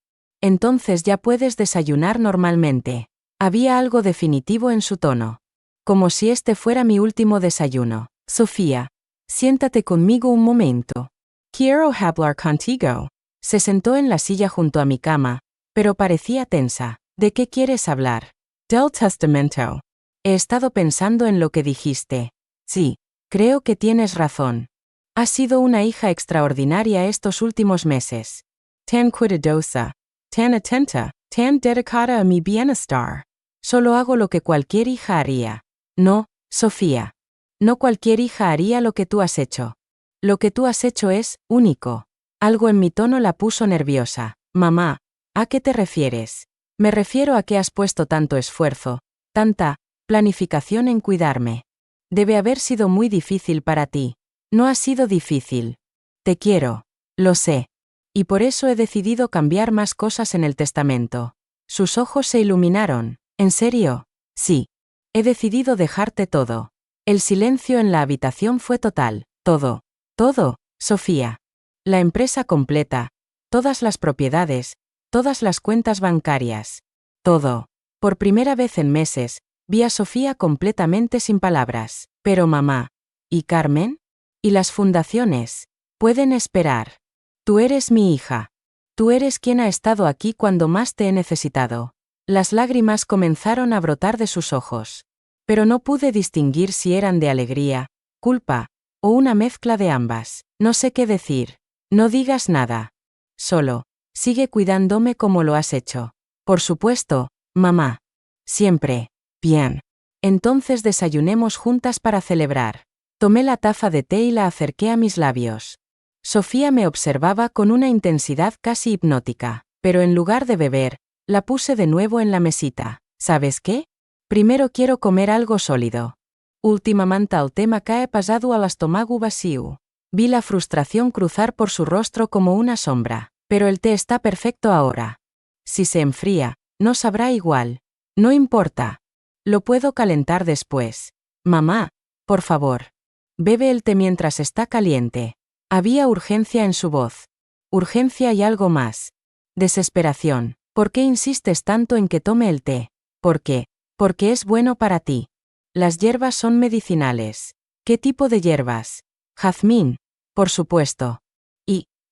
Entonces ya puedes desayunar normalmente. Había algo definitivo en su tono. Como si este fuera mi último desayuno. Sofía, siéntate conmigo un momento. Quiero hablar contigo. Se sentó en la silla junto a mi cama, pero parecía tensa. ¿De qué quieres hablar? Del testamento. He estado pensando en lo que dijiste. Sí, creo que tienes razón. Has sido una hija extraordinaria estos últimos meses. Tan cuidadosa, tan atenta, tan dedicada a mi bienestar. Solo hago lo que cualquier hija haría. No, Sofía. No cualquier hija haría lo que tú has hecho. Lo que tú has hecho es único. Algo en mi tono la puso nerviosa. Mamá, ¿a qué te refieres? Me refiero a que has puesto tanto esfuerzo, tanta planificación en cuidarme. Debe haber sido muy difícil para ti. No ha sido difícil. Te quiero. Lo sé. Y por eso he decidido cambiar más cosas en el testamento. Sus ojos se iluminaron. ¿En serio? Sí. He decidido dejarte todo. El silencio en la habitación fue total. Todo. Todo, Sofía. La empresa completa. Todas las propiedades. Todas las cuentas bancarias. Todo. Por primera vez en meses, vi a Sofía completamente sin palabras. Pero mamá. ¿Y Carmen? ¿Y las fundaciones? Pueden esperar. Tú eres mi hija. Tú eres quien ha estado aquí cuando más te he necesitado. Las lágrimas comenzaron a brotar de sus ojos. Pero no pude distinguir si eran de alegría, culpa, o una mezcla de ambas. No sé qué decir. No digas nada. Solo, sigue cuidándome como lo has hecho. Por supuesto, mamá. Siempre. Bien. Entonces desayunemos juntas para celebrar. Tomé la taza de té y la acerqué a mis labios. Sofía me observaba con una intensidad casi hipnótica, pero en lugar de beber, la puse de nuevo en la mesita. ¿Sabes qué? Primero quiero comer algo sólido. Últimamente el tema cae pesado al estómago vacío. Vi la frustración cruzar por su rostro como una sombra. Pero el té está perfecto ahora. Si se enfría, no sabrá igual. No importa. Lo puedo calentar después. Mamá, por favor. Bebe el té mientras está caliente. Había urgencia en su voz. Urgencia y algo más. Desesperación. ¿Por qué insistes tanto en que tome el té? ¿Por qué? Porque es bueno para ti. Las hierbas son medicinales. ¿Qué tipo de hierbas? Jazmín. Por supuesto.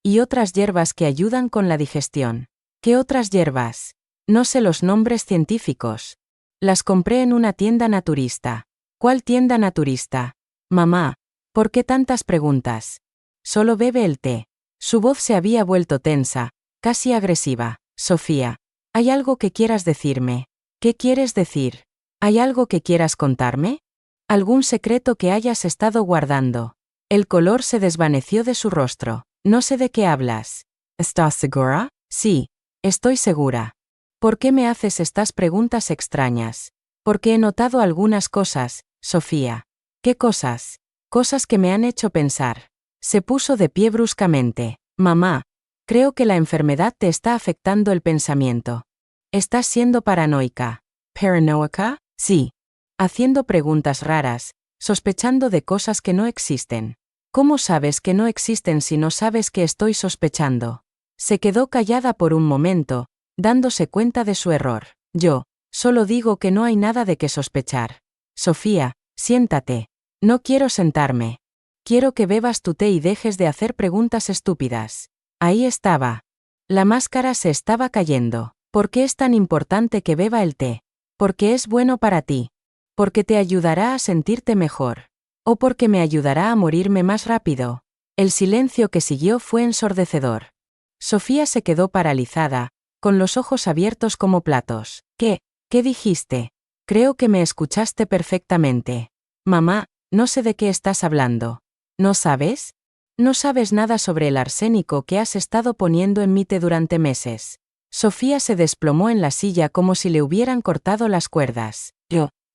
Y otras hierbas que ayudan con la digestión. ¿Qué otras hierbas? No sé los nombres científicos. Las compré en una tienda naturista. ¿Cuál tienda naturista? Mamá, ¿por qué tantas preguntas? Solo bebe el té. Su voz se había vuelto tensa, casi agresiva. Sofía, ¿hay algo que quieras decirme? ¿Qué quieres decir? ¿Hay algo que quieras contarme? ¿Algún secreto que hayas estado guardando? El color se desvaneció de su rostro. No sé de qué hablas. ¿Estás segura? Sí, estoy segura. ¿Por qué me haces estas preguntas extrañas? Porque he notado algunas cosas, Sofía. ¿Qué cosas? Cosas que me han hecho pensar. Se puso de pie bruscamente. Mamá, creo que la enfermedad te está afectando el pensamiento. ¿Estás siendo paranoica? ¿Paranoica? Sí. Haciendo preguntas raras, sospechando de cosas que no existen. ¿Cómo sabes que no existen si no sabes que estoy sospechando? Se quedó callada por un momento, dándose cuenta de su error. Yo, solo digo que no hay nada de qué sospechar. Sofía, siéntate. No quiero sentarme. Quiero que bebas tu té y dejes de hacer preguntas estúpidas. Ahí estaba. La máscara se estaba cayendo. ¿Por qué es tan importante que beba el té? Porque es bueno para ti. Porque te ayudará a sentirte mejor. O porque me ayudará a morirme más rápido. El silencio que siguió fue ensordecedor. Sofía se quedó paralizada, con los ojos abiertos como platos. ¿Qué dijiste? Creo que me escuchaste perfectamente. Mamá, no sé de qué estás hablando. ¿No sabes? No sabes nada sobre el arsénico que has estado poniendo en mi té durante meses. Sofía se desplomó en la silla como si le hubieran cortado las cuerdas.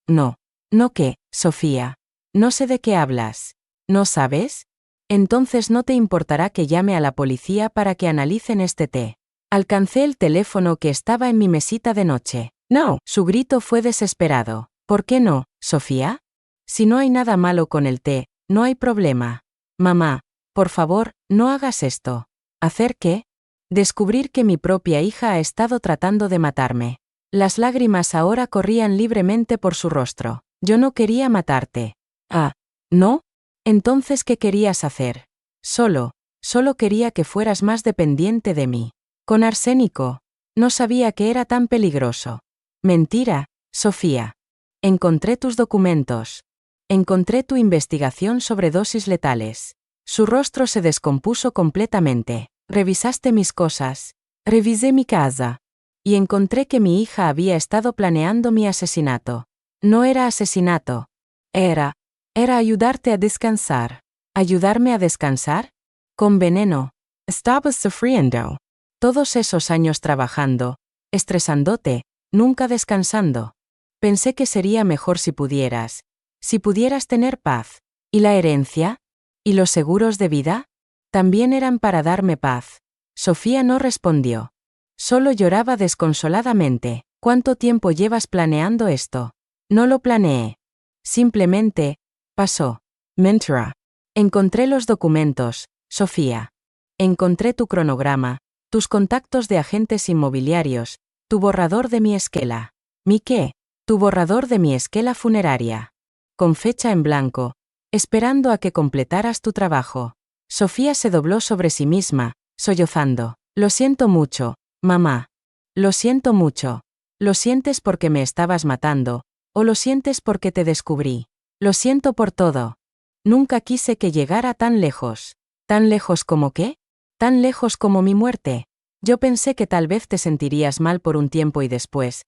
No. ¿No qué, Sofía? No sé de qué hablas. ¿No sabes? Entonces no te importará que llame a la policía para que analicen este té. Alcancé el teléfono que estaba en mi mesita de noche. No. Su grito fue desesperado. ¿Por qué no, Sofía? Si no hay nada malo con el té, no hay problema. Mamá, por favor, no hagas esto. ¿Hacer qué? Descubrir que mi propia hija ha estado tratando de matarme. Las lágrimas ahora corrían libremente por su rostro. Yo no quería matarte. Ah, ¿no? Entonces, ¿qué querías hacer? Solo quería que fueras más dependiente de mí. Con arsénico. No sabía que era tan peligroso. Mentira, Sofía. Encontré tus documentos. Encontré tu investigación sobre dosis letales. Su rostro se descompuso completamente. Revisaste mis cosas. Revisé mi casa. Y encontré que mi hija había estado planeando mi asesinato. No era asesinato. Era ayudarte a descansar. ¿Ayudarme a descansar? Con veneno. Estabas sufriendo. Todos esos años trabajando, estresándote, nunca descansando. Pensé que sería mejor si pudieras tener paz. ¿Y la herencia? ¿Y los seguros de vida? También eran para darme paz. Sofía no respondió. Solo lloraba desconsoladamente. ¿Cuánto tiempo llevas planeando esto? No lo planeé. Simplemente, pasó. Mentira. Encontré los documentos, Sofía. Encontré tu cronograma, tus contactos de agentes inmobiliarios, tu borrador de mi esquela. ¿Mi qué? Tu borrador de mi esquela funeraria. Con fecha en blanco, esperando a que completaras tu trabajo. Sofía se dobló sobre sí misma, sollozando. Lo siento mucho, mamá. Lo siento mucho. ¿Lo sientes porque me estabas matando, o lo sientes porque te descubrí? Lo siento por todo. Nunca quise que llegara tan lejos. ¿Tan lejos como qué? Tan lejos como mi muerte. Yo pensé que tal vez te sentirías mal por un tiempo y después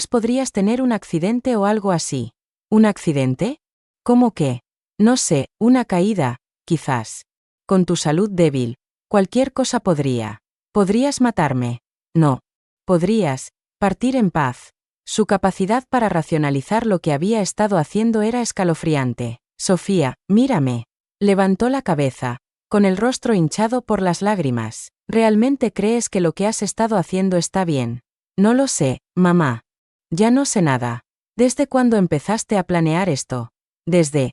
podrías tener un accidente o algo así. ¿Un accidente? ¿Cómo qué? No sé, una caída, quizás. Con tu salud débil, cualquier cosa podría. ¿Podrías matarme? No. Podrías partir en paz. Su capacidad para racionalizar lo que había estado haciendo era escalofriante. Sofía, mírame. Levantó la cabeza, con el rostro hinchado por las lágrimas. ¿Realmente crees que lo que has estado haciendo está bien? No lo sé, mamá. Ya no sé nada. ¿Desde cuándo empezaste a planear esto? Desde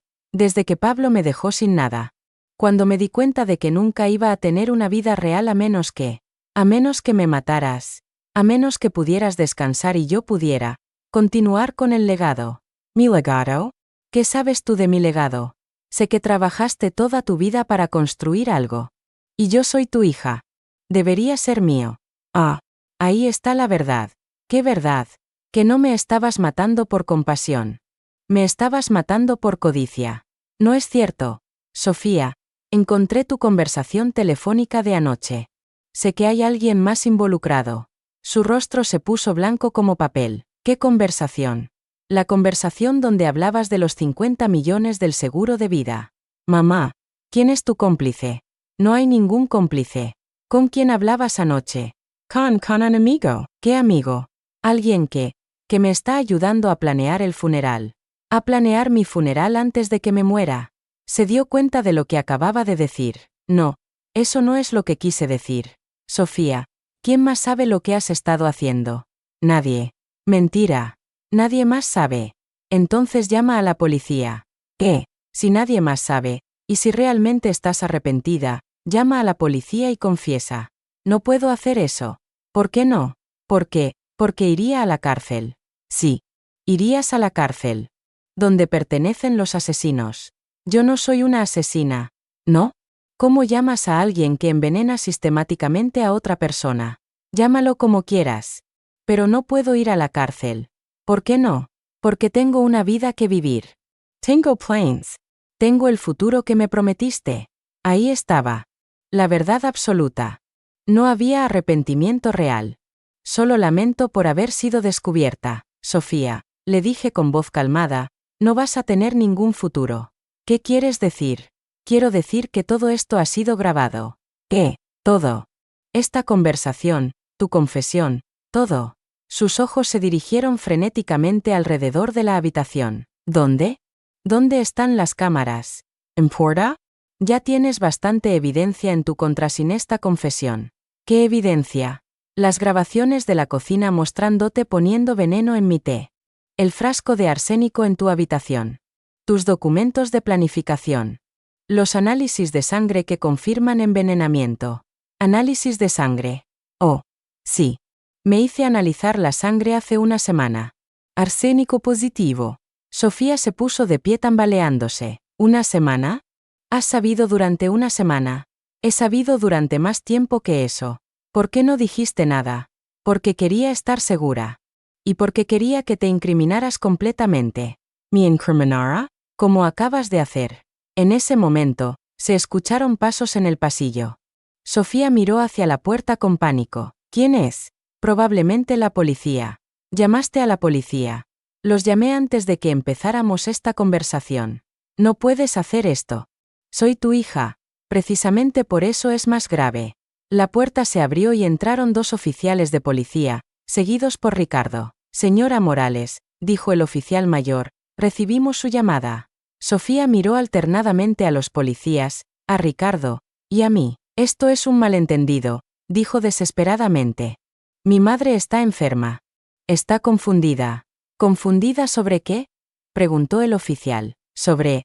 que Pablo me dejó sin nada. Cuando me di cuenta de que nunca iba a tener una vida real a menos que me mataras. A menos que pudieras descansar y yo pudiera continuar con el legado. ¿Mi legado? ¿Qué sabes tú de mi legado? Sé que trabajaste toda tu vida para construir algo. Y yo soy tu hija. Debería ser mío. Ah, ahí está la verdad. ¿Qué verdad? Que no me estabas matando por compasión. Me estabas matando por codicia. No es cierto. Sofía, encontré tu conversación telefónica de anoche. Sé que hay alguien más involucrado. Su rostro se puso blanco como papel. ¿Qué conversación? La conversación donde hablabas de los 50 millones del seguro de vida. Mamá, ¿quién es tu cómplice? No hay ningún cómplice. ¿Con quién hablabas anoche? Con un amigo. ¿Qué amigo? Alguien que me está ayudando a planear el funeral. A planear mi funeral antes de que me muera. Se dio cuenta de lo que acababa de decir. No, eso no es lo que quise decir. Sofía, ¿quién más sabe lo que has estado haciendo? Nadie. Mentira. Nadie más sabe. Entonces llama a la policía. ¿Qué? Si nadie más sabe, y si realmente estás arrepentida, llama a la policía y confiesa. No puedo hacer eso. ¿Por qué no? ¿Por qué? Porque iría a la cárcel. Sí. Irías a la cárcel. Donde pertenecen los asesinos. Yo no soy una asesina. ¿No? ¿Cómo llamas a alguien que envenena sistemáticamente a otra persona? Llámalo como quieras. Pero no puedo ir a la cárcel. ¿Por qué no? Porque tengo una vida que vivir. Tengo planes. Tengo el futuro que me prometiste. Ahí estaba. La verdad absoluta. No había arrepentimiento real. Solo lamento por haber sido descubierta. Sofía, le dije con voz calmada, no vas a tener ningún futuro. ¿Qué quieres decir? Quiero decir que todo esto ha sido grabado. ¿Qué? Todo. Esta conversación, tu confesión, todo. Sus ojos se dirigieron frenéticamente alrededor de la habitación. ¿Dónde? ¿Dónde están las cámaras? ¿Importa? Ya tienes bastante evidencia en tu contra sin esta confesión. ¿Qué evidencia? Las grabaciones de la cocina mostrándote poniendo veneno en mi té. El frasco de arsénico en tu habitación. Tus documentos de planificación. Los análisis de sangre que confirman envenenamiento. Análisis de sangre. Oh, sí. Me hice analizar la sangre hace una semana. Arsénico positivo. Sofía se puso de pie tambaleándose. ¿Una semana? Has sabido durante una semana. He sabido durante más tiempo que eso. ¿Por qué no dijiste nada? Porque quería estar segura. Y porque quería que te incriminaras completamente. ¿Me incriminara? Como acabas de hacer. En ese momento, se escucharon pasos en el pasillo. Sofía miró hacia la puerta con pánico. ¿Quién es? Probablemente la policía. Llamaste a la policía. Los llamé antes de que empezáramos esta conversación. No puedes hacer esto. Soy tu hija. Precisamente por eso es más grave. La puerta se abrió y entraron dos oficiales de policía, seguidos por Ricardo. Señora Morales, dijo el oficial mayor, recibimos su llamada. Sofía miró alternadamente a los policías, a Ricardo, y a mí. Esto es un malentendido, dijo desesperadamente. Mi madre está enferma. Está confundida. ¿Confundida sobre qué? Preguntó el oficial. Sobre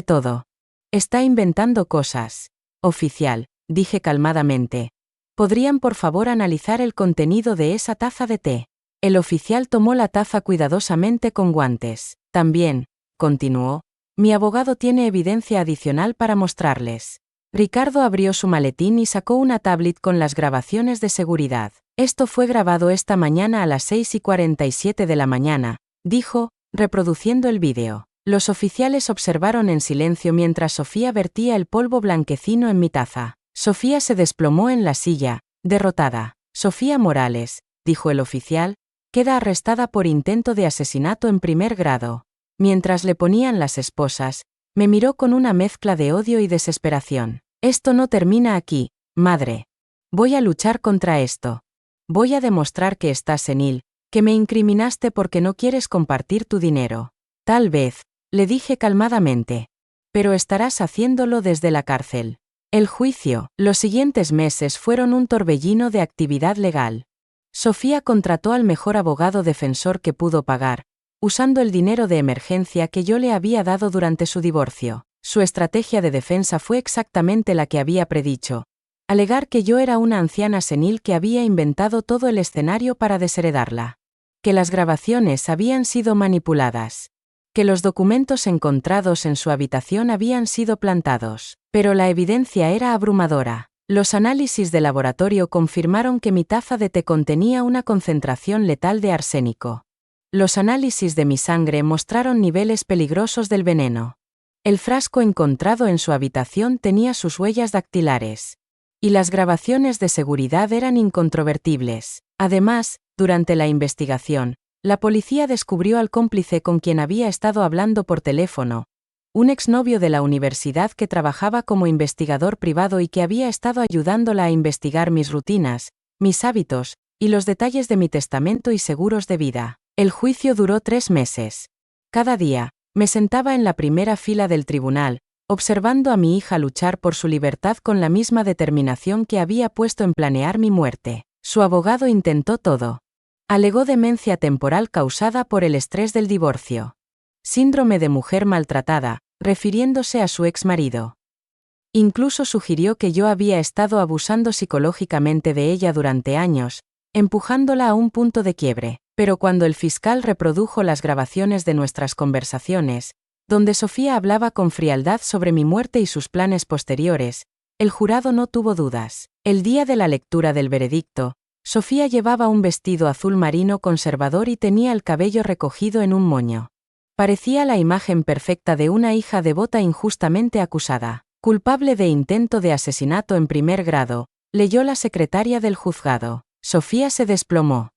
todo. Está inventando cosas. Oficial, dije calmadamente. ¿Podrían por favor analizar el contenido de esa taza de té? El oficial tomó la taza cuidadosamente con guantes. También, continuó, mi abogado tiene evidencia adicional para mostrarles. Ricardo abrió su maletín y sacó una tablet con las grabaciones de seguridad. Esto fue grabado esta mañana a las 6:47 de la mañana, dijo, reproduciendo el vídeo. Los oficiales observaron en silencio mientras Sofía vertía el polvo blanquecino en mi taza. Sofía se desplomó en la silla, derrotada. Sofía Morales, dijo el oficial, queda arrestada por intento de asesinato en primer grado. Mientras le ponían las esposas, me miró con una mezcla de odio y desesperación. Esto no termina aquí, madre. Voy a luchar contra esto. Voy a demostrar que estás senil, que me incriminaste porque no quieres compartir tu dinero. Tal vez, le dije calmadamente. Pero estarás haciéndolo desde la cárcel. El juicio, los siguientes meses fueron un torbellino de actividad legal. Sofía contrató al mejor abogado defensor que pudo pagar, usando el dinero de emergencia que yo le había dado durante su divorcio. Su estrategia de defensa fue exactamente la que había predicho. Alegar que yo era una anciana senil que había inventado todo el escenario para desheredarla. Que las grabaciones habían sido manipuladas. Que los documentos encontrados en su habitación habían sido plantados. Pero la evidencia era abrumadora. Los análisis de laboratorio confirmaron que mi taza de té contenía una concentración letal de arsénico. Los análisis de mi sangre mostraron niveles peligrosos del veneno. El frasco encontrado en su habitación tenía sus huellas dactilares. Y las grabaciones de seguridad eran incontrovertibles. Además, durante la investigación, la policía descubrió al cómplice con quien había estado hablando por teléfono, un exnovio de la universidad que trabajaba como investigador privado y que había estado ayudándola a investigar mis rutinas, mis hábitos, y los detalles de mi testamento y seguros de vida. El juicio duró 3 meses. Cada día, me sentaba en la primera fila del tribunal, observando a mi hija luchar por su libertad con la misma determinación que había puesto en planear mi muerte. Su abogado intentó todo. Alegó demencia temporal causada por el estrés del divorcio. Síndrome de mujer maltratada, refiriéndose a su exmarido. Incluso sugirió que yo había estado abusando psicológicamente de ella durante años, empujándola a un punto de quiebre. Pero cuando el fiscal reprodujo las grabaciones de nuestras conversaciones, donde Sofía hablaba con frialdad sobre mi muerte y sus planes posteriores, el jurado no tuvo dudas. El día de la lectura del veredicto, Sofía llevaba un vestido azul marino conservador y tenía el cabello recogido en un moño. Parecía la imagen perfecta de una hija devota injustamente acusada, culpable de intento de asesinato en primer grado, leyó la secretaria del juzgado. Sofía se desplomó.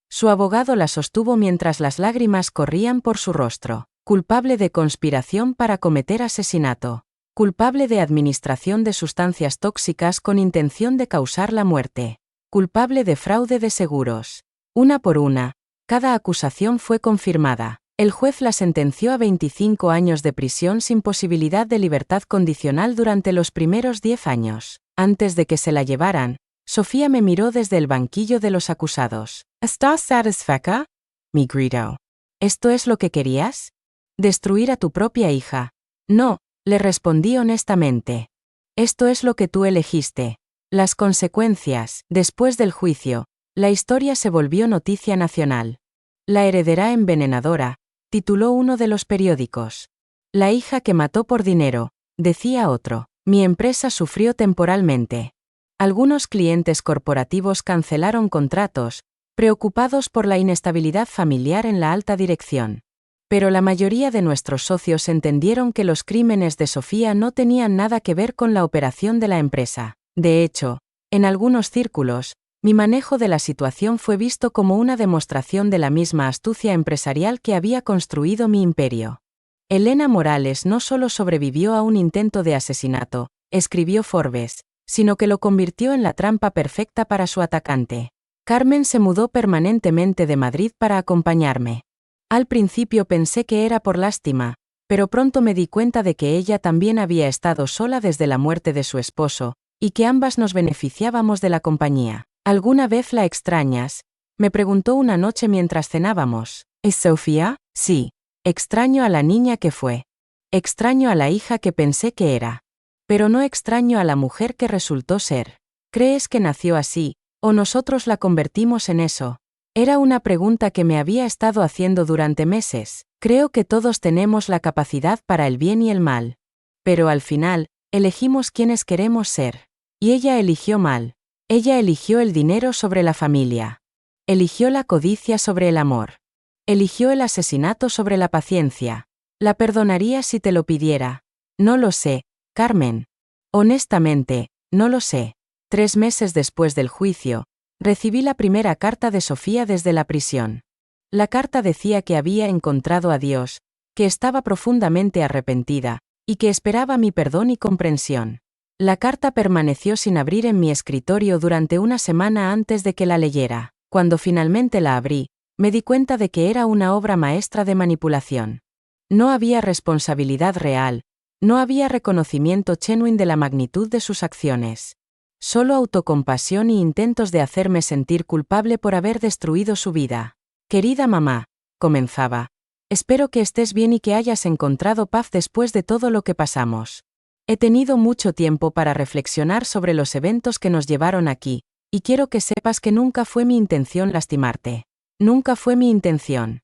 Su abogado la sostuvo mientras las lágrimas corrían por su rostro. Culpable de conspiración para cometer asesinato. Culpable de administración de sustancias tóxicas con intención de causar la muerte. Culpable de fraude de seguros. Una por una, cada acusación fue confirmada. El juez la sentenció a 25 años de prisión sin posibilidad de libertad condicional durante los primeros 10 años. Antes de que se la llevaran, Sofía me miró desde el banquillo de los acusados. ¿Estás satisfecha? Me gritó. ¿Esto es lo que querías? ¿Destruir a tu propia hija? No, le respondí honestamente. Esto es lo que tú elegiste. Las consecuencias. Después del juicio, la historia se volvió noticia nacional. La heredera envenenadora, tituló uno de los periódicos. La hija que mató por dinero, decía otro. Mi empresa sufrió temporalmente. Algunos clientes corporativos cancelaron contratos, preocupados por la inestabilidad familiar en la alta dirección. Pero la mayoría de nuestros socios entendieron que los crímenes de Sofía no tenían nada que ver con la operación de la empresa. De hecho, en algunos círculos, mi manejo de la situación fue visto como una demostración de la misma astucia empresarial que había construido mi imperio. Elena Morales no solo sobrevivió a un intento de asesinato, escribió Forbes, sino que lo convirtió en la trampa perfecta para su atacante. Carmen se mudó permanentemente de Madrid para acompañarme. Al principio pensé que era por lástima, pero pronto me di cuenta de que ella también había estado sola desde la muerte de su esposo, y que ambas nos beneficiábamos de la compañía. ¿Alguna vez la extrañas?, me preguntó una noche mientras cenábamos. ¿Es Sofía? Sí. Extraño a la niña que fue. Extraño a la hija que pensé que era. Pero no extraño a la mujer que resultó ser. ¿Crees que nació así, o nosotros la convertimos en eso? Era una pregunta que me había estado haciendo durante meses. Creo que todos tenemos la capacidad para el bien y el mal. Pero al final, elegimos quiénes queremos ser. Y ella eligió mal. Ella eligió el dinero sobre la familia. Eligió la codicia sobre el amor. Eligió el asesinato sobre la paciencia. ¿La perdonaría si te lo pidiera? No lo sé, Carmen. Honestamente, no lo sé. 3 meses después del juicio, recibí la primera carta de Sofía desde la prisión. La carta decía que había encontrado a Dios, que estaba profundamente arrepentida, y que esperaba mi perdón y comprensión. La carta permaneció sin abrir en mi escritorio durante una semana antes de que la leyera. Cuando finalmente la abrí, me di cuenta de que era una obra maestra de manipulación. No había responsabilidad real, no había reconocimiento genuino de la magnitud de sus acciones. Solo autocompasión y intentos de hacerme sentir culpable por haber destruido su vida. Querida mamá, comenzaba. Espero que estés bien y que hayas encontrado paz después de todo lo que pasamos. He tenido mucho tiempo para reflexionar sobre los eventos que nos llevaron aquí, y quiero que sepas que nunca fue mi intención lastimarte. Nunca fue mi intención.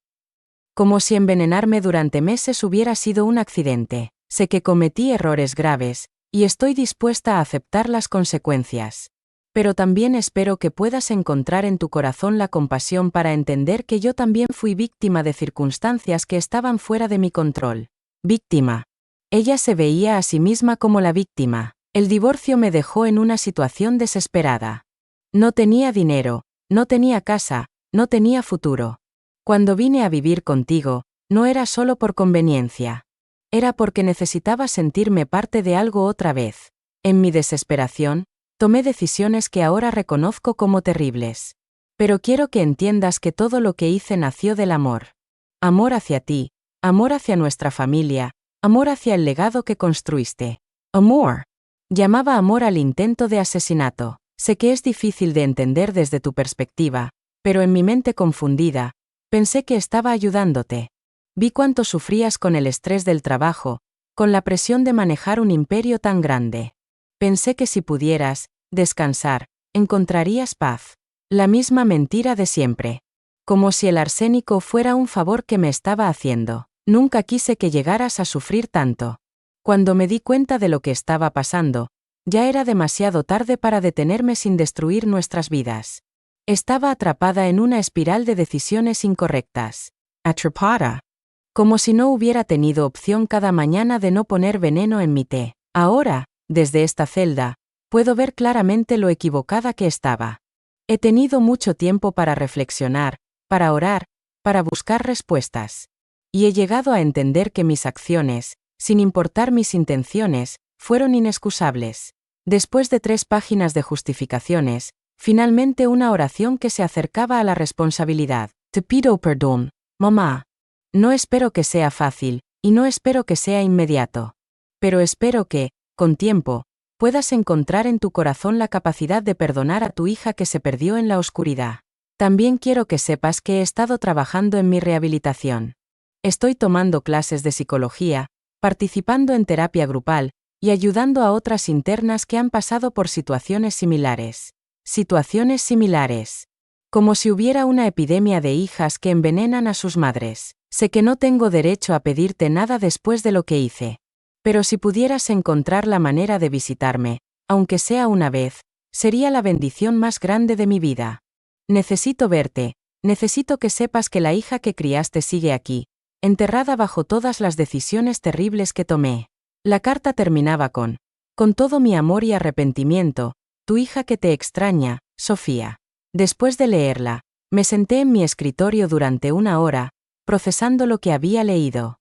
Como si envenenarme durante meses hubiera sido un accidente. Sé que cometí errores graves, y estoy dispuesta a aceptar las consecuencias. Pero también espero que puedas encontrar en tu corazón la compasión para entender que yo también fui víctima de circunstancias que estaban fuera de mi control. Víctima. Ella se veía a sí misma como la víctima. El divorcio me dejó en una situación desesperada. No tenía dinero, no tenía casa, no tenía futuro. Cuando vine a vivir contigo, no era solo por conveniencia. Era porque necesitaba sentirme parte de algo otra vez. En mi desesperación, tomé decisiones que ahora reconozco como terribles. Pero quiero que entiendas que todo lo que hice nació del amor. Amor hacia ti, amor hacia nuestra familia, amor hacia el legado que construiste. Amor. Llamaba amor al intento de asesinato. Sé que es difícil de entender desde tu perspectiva, pero en mi mente confundida, pensé que estaba ayudándote. Vi cuánto sufrías con el estrés del trabajo, con la presión de manejar un imperio tan grande. Pensé que si pudieras descansar, encontrarías paz. La misma mentira de siempre. Como si el arsénico fuera un favor que me estaba haciendo. Nunca quise que llegaras a sufrir tanto. Cuando me di cuenta de lo que estaba pasando, ya era demasiado tarde para detenerme sin destruir nuestras vidas. Estaba atrapada en una espiral de decisiones incorrectas. Atrapada. Como si no hubiera tenido opción cada mañana de no poner veneno en mi té. Ahora, desde esta celda, puedo ver claramente lo equivocada que estaba. He tenido mucho tiempo para reflexionar, para orar, para buscar respuestas. Y he llegado a entender que mis acciones, sin importar mis intenciones, fueron inexcusables. Después de 3 páginas de justificaciones, finalmente una oración que se acercaba a la responsabilidad. Te pido perdón, mamá. No espero que sea fácil, y no espero que sea inmediato. Pero espero que, con tiempo, puedas encontrar en tu corazón la capacidad de perdonar a tu hija que se perdió en la oscuridad. También quiero que sepas que he estado trabajando en mi rehabilitación. Estoy tomando clases de psicología, participando en terapia grupal, y ayudando a otras internas que han pasado por situaciones similares. Situaciones similares. Como si hubiera una epidemia de hijas que envenenan a sus madres. Sé que no tengo derecho a pedirte nada después de lo que hice. Pero si pudieras encontrar la manera de visitarme, aunque sea una vez, sería la bendición más grande de mi vida. Necesito verte, necesito que sepas que la hija que criaste sigue aquí, enterrada bajo todas las decisiones terribles que tomé. La carta terminaba con todo mi amor y arrepentimiento, tu hija que te extraña, Sofía. Después de leerla, me senté en mi escritorio durante 1 hora, procesando lo que había leído.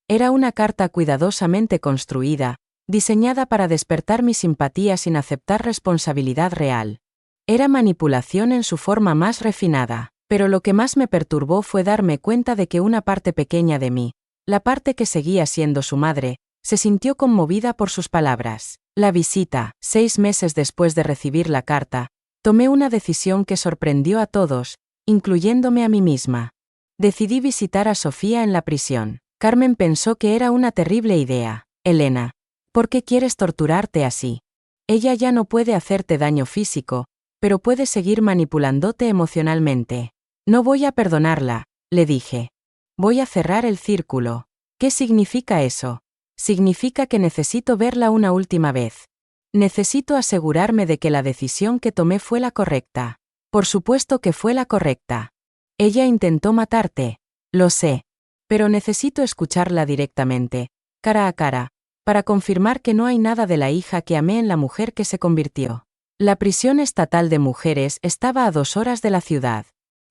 Era una carta cuidadosamente construida, diseñada para despertar mi simpatía sin aceptar responsabilidad real. Era manipulación en su forma más refinada, pero lo que más me perturbó fue darme cuenta de que una parte pequeña de mí, la parte que seguía siendo su madre, se sintió conmovida por sus palabras. La visita, 6 meses después de recibir la carta, tomé una decisión que sorprendió a todos, incluyéndome a mí misma. Decidí visitar a Sofía en la prisión. Carmen pensó que era una terrible idea. Elena, ¿por qué quieres torturarte así? Ella ya no puede hacerte daño físico, pero puede seguir manipulándote emocionalmente. No voy a perdonarla, le dije. Voy a cerrar el círculo. ¿Qué significa eso? Significa que necesito verla una última vez. Necesito asegurarme de que la decisión que tomé fue la correcta. Por supuesto que fue la correcta. Ella intentó matarte. Lo sé. Pero necesito escucharla directamente, cara a cara, para confirmar que no hay nada de la hija que amé en la mujer que se convirtió. La prisión estatal de mujeres estaba a 2 horas de la ciudad.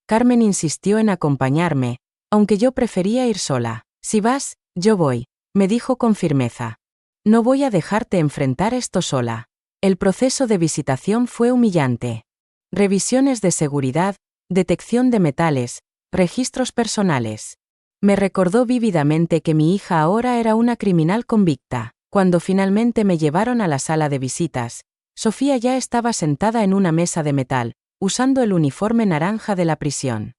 Carmen insistió en acompañarme, aunque yo prefería ir sola. Si vas, yo voy, me dijo con firmeza. No voy a dejarte enfrentar esto sola. El proceso de visitación fue humillante. Revisiones de seguridad, detección de metales, registros personales. Me recordó vívidamente que mi hija ahora era una criminal convicta. Cuando finalmente me llevaron a la sala de visitas, Sofía ya estaba sentada en una mesa de metal, usando el uniforme naranja de la prisión.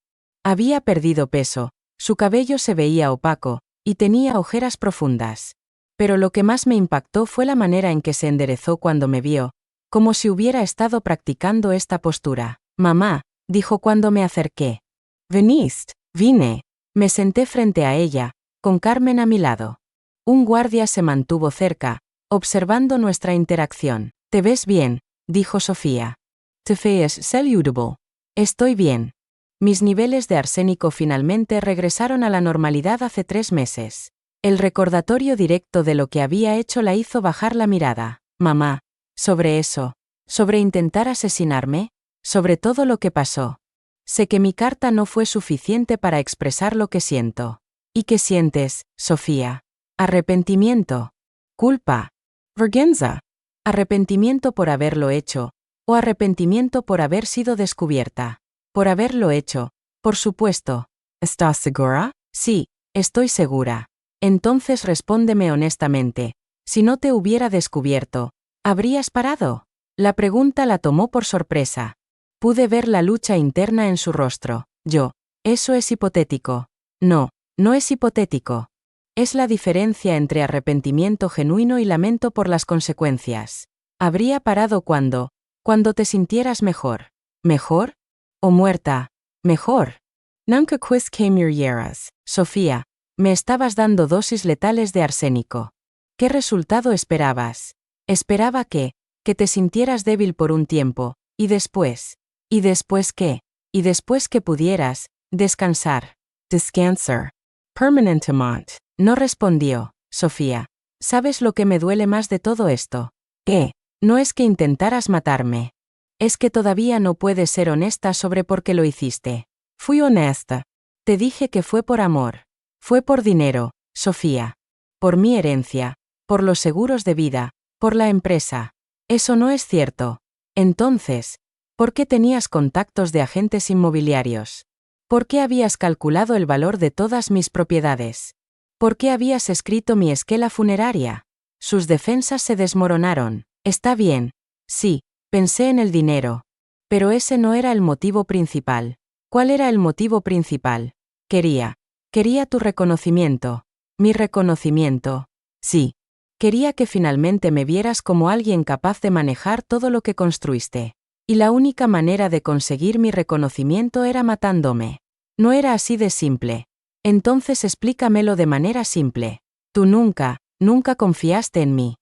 Había perdido peso, su cabello se veía opaco, y tenía ojeras profundas. Pero lo que más me impactó fue la manera en que se enderezó cuando me vio, como si hubiera estado practicando esta postura. Mamá, dijo cuando me acerqué. Veniste, vine. Me senté frente a ella, con Carmen a mi lado. Un guardia se mantuvo cerca, observando nuestra interacción. Te ves bien, dijo Sofía. Te ves saludable. Estoy bien. Mis niveles de arsénico finalmente regresaron a la normalidad hace 3 meses. El recordatorio directo de lo que había hecho la hizo bajar la mirada. Mamá, sobre eso, sobre intentar asesinarme, sobre todo lo que pasó. Sé que mi carta no fue suficiente para expresar lo que siento. ¿Y qué sientes, Sofía? Arrepentimiento. Culpa. Vergüenza. Arrepentimiento por haberlo hecho, o arrepentimiento por haber sido descubierta. Por haberlo hecho, por supuesto. ¿Estás segura? Sí, estoy segura. Entonces respóndeme honestamente. Si no te hubiera descubierto, ¿habrías parado? La pregunta la tomó por sorpresa. Pude ver la lucha interna en su rostro. Eso es hipotético. No, no es hipotético. Es la diferencia entre arrepentimiento genuino y lamento por las consecuencias. Habría parado cuando te sintieras mejor. ¿Mejor? ¿O muerta? Mejor. Nunca quiz camieras. Sofía, me estabas dando dosis letales de arsénico. ¿Qué resultado esperabas? Esperaba que te sintieras débil por un tiempo, y después. ¿Y después qué? Y después que pudieras, descansar. Descansar. Permanentement. No respondió, Sofía. ¿Sabes lo que me duele más de todo esto? ¿Qué? No es que intentaras matarme. Es que todavía no puedes ser honesta sobre por qué lo hiciste. Fui honesta. Te dije que fue por amor. Fue por dinero, Sofía. Por mi herencia. Por los seguros de vida. Por la empresa. Eso no es cierto. Entonces, ¿por qué tenías contactos de agentes inmobiliarios? ¿Por qué habías calculado el valor de todas mis propiedades? ¿Por qué habías escrito mi esquela funeraria? Sus defensas se desmoronaron. Está bien. Sí, pensé en el dinero. Pero ese no era el motivo principal. ¿Cuál era el motivo principal? Quería tu reconocimiento. Mi reconocimiento. Sí. Quería que finalmente me vieras como alguien capaz de manejar todo lo que construiste. Y la única manera de conseguir mi reconocimiento era matándome. No era así de simple. Entonces explícamelo de manera simple. Tú nunca confiaste en mí.